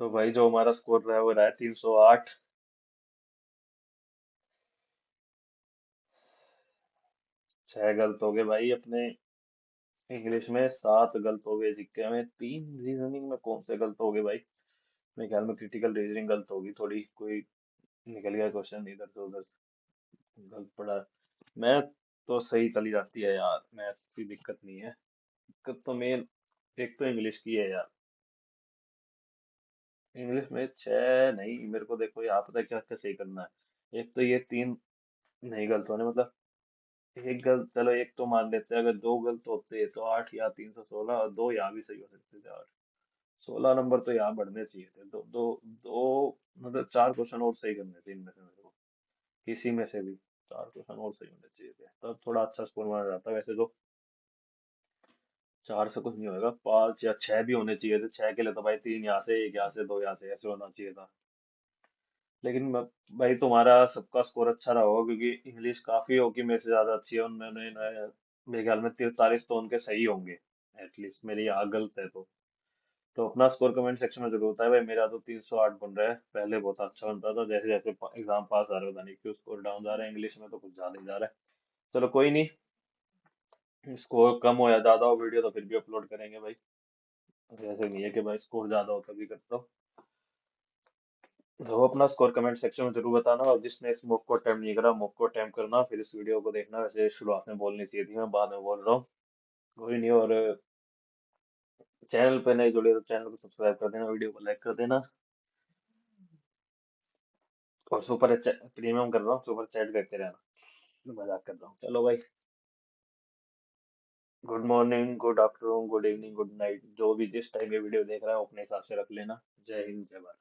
तो भाई जो हमारा स्कोर रहा है वो रहा है 308। 6 गलत हो गए भाई अपने, इंग्लिश में 7 गलत हो गए, जीके में 3, रीजनिंग में कौन से गलत हो गए भाई? मेरे ख्याल में क्रिटिकल रीजनिंग गलत होगी थोड़ी, कोई निकल गया क्वेश्चन इधर से उधर से, गलत पड़ा। मैथ तो सही चली जाती है यार, मैथ की दिक्कत नहीं है। दिक्कत तो मेन एक तो इंग्लिश की है यार। इंग्लिश में 6 नहीं, मेरे को देखो यहाँ पता है क्या क्या सही करना है। एक तो ये 3 नहीं गलत होने, मतलब एक गलत, चलो एक तो मान लेते हैं, अगर 2 गलत होते तो 8 या 316, और 2 यहाँ भी सही हो सकते थे। 8, 16 नंबर तो यहाँ बढ़ने चाहिए थे। दो दो दो, मतलब 4 क्वेश्चन और सही करने थे इनमें से मेरे को, किसी में से भी 4 क्वेश्चन और सही होने चाहिए थे, तब थोड़ा अच्छा स्कोर माना जाता। वैसे तो 4 से कुछ नहीं होगा, 5 या 6 भी होने चाहिए थे। 6 के लिए तो भाई 3 यहाँ से, 1 यहाँ से, 2 यहाँ से, ऐसे होना चाहिए था। लेकिन भाई तुम्हारा सबका स्कोर अच्छा रहा होगा, क्योंकि इंग्लिश काफी होगी मेरे से ज्यादा अच्छी है उन्होंने। मेरे ख्याल में 43 तो उनके सही होंगे, एटलीस्ट मेरी यहाँ गलत है तो अपना स्कोर कमेंट सेक्शन में जरूर बताए भाई। मेरा तो 308 बन रहा है, पहले बहुत अच्छा बनता था, जैसे जैसे एग्जाम पास आ रहा है पता नहीं क्यों स्कोर डाउन जा रहा है, इंग्लिश में तो कुछ ज्यादा ही जा रहा है। चलो कोई नहीं, स्कोर कम हो या ज्यादा हो वीडियो तो फिर भी अपलोड करेंगे भाई, ऐसे नहीं है कि भाई स्कोर ज्यादा हो तभी करता हूँ। तो अपना स्कोर कमेंट सेक्शन में जरूर बताना, और जिसने इस मॉक को अटेम्प्ट नहीं करा, मॉक को अटेम्प्ट करना, फिर इस वीडियो को देखना। वैसे शुरुआत में बोलनी चाहिए थी, मैं बाद में बोल रहा हूँ। कोई नहीं, और चैनल पे नहीं जुड़े तो चैनल को सब्सक्राइब कर देना, वीडियो को लाइक कर देना, और सुपर प्रीमियम कर रहा हूँ, सुपर चैट करते रहना, मजाक कर रहा हूँ। चलो भाई, good morning, good afternoon, good evening, good night, जो भी जिस टाइम ये वीडियो देख रहा है वो अपने हिसाब से रख लेना। जय हिंद, जय भारत।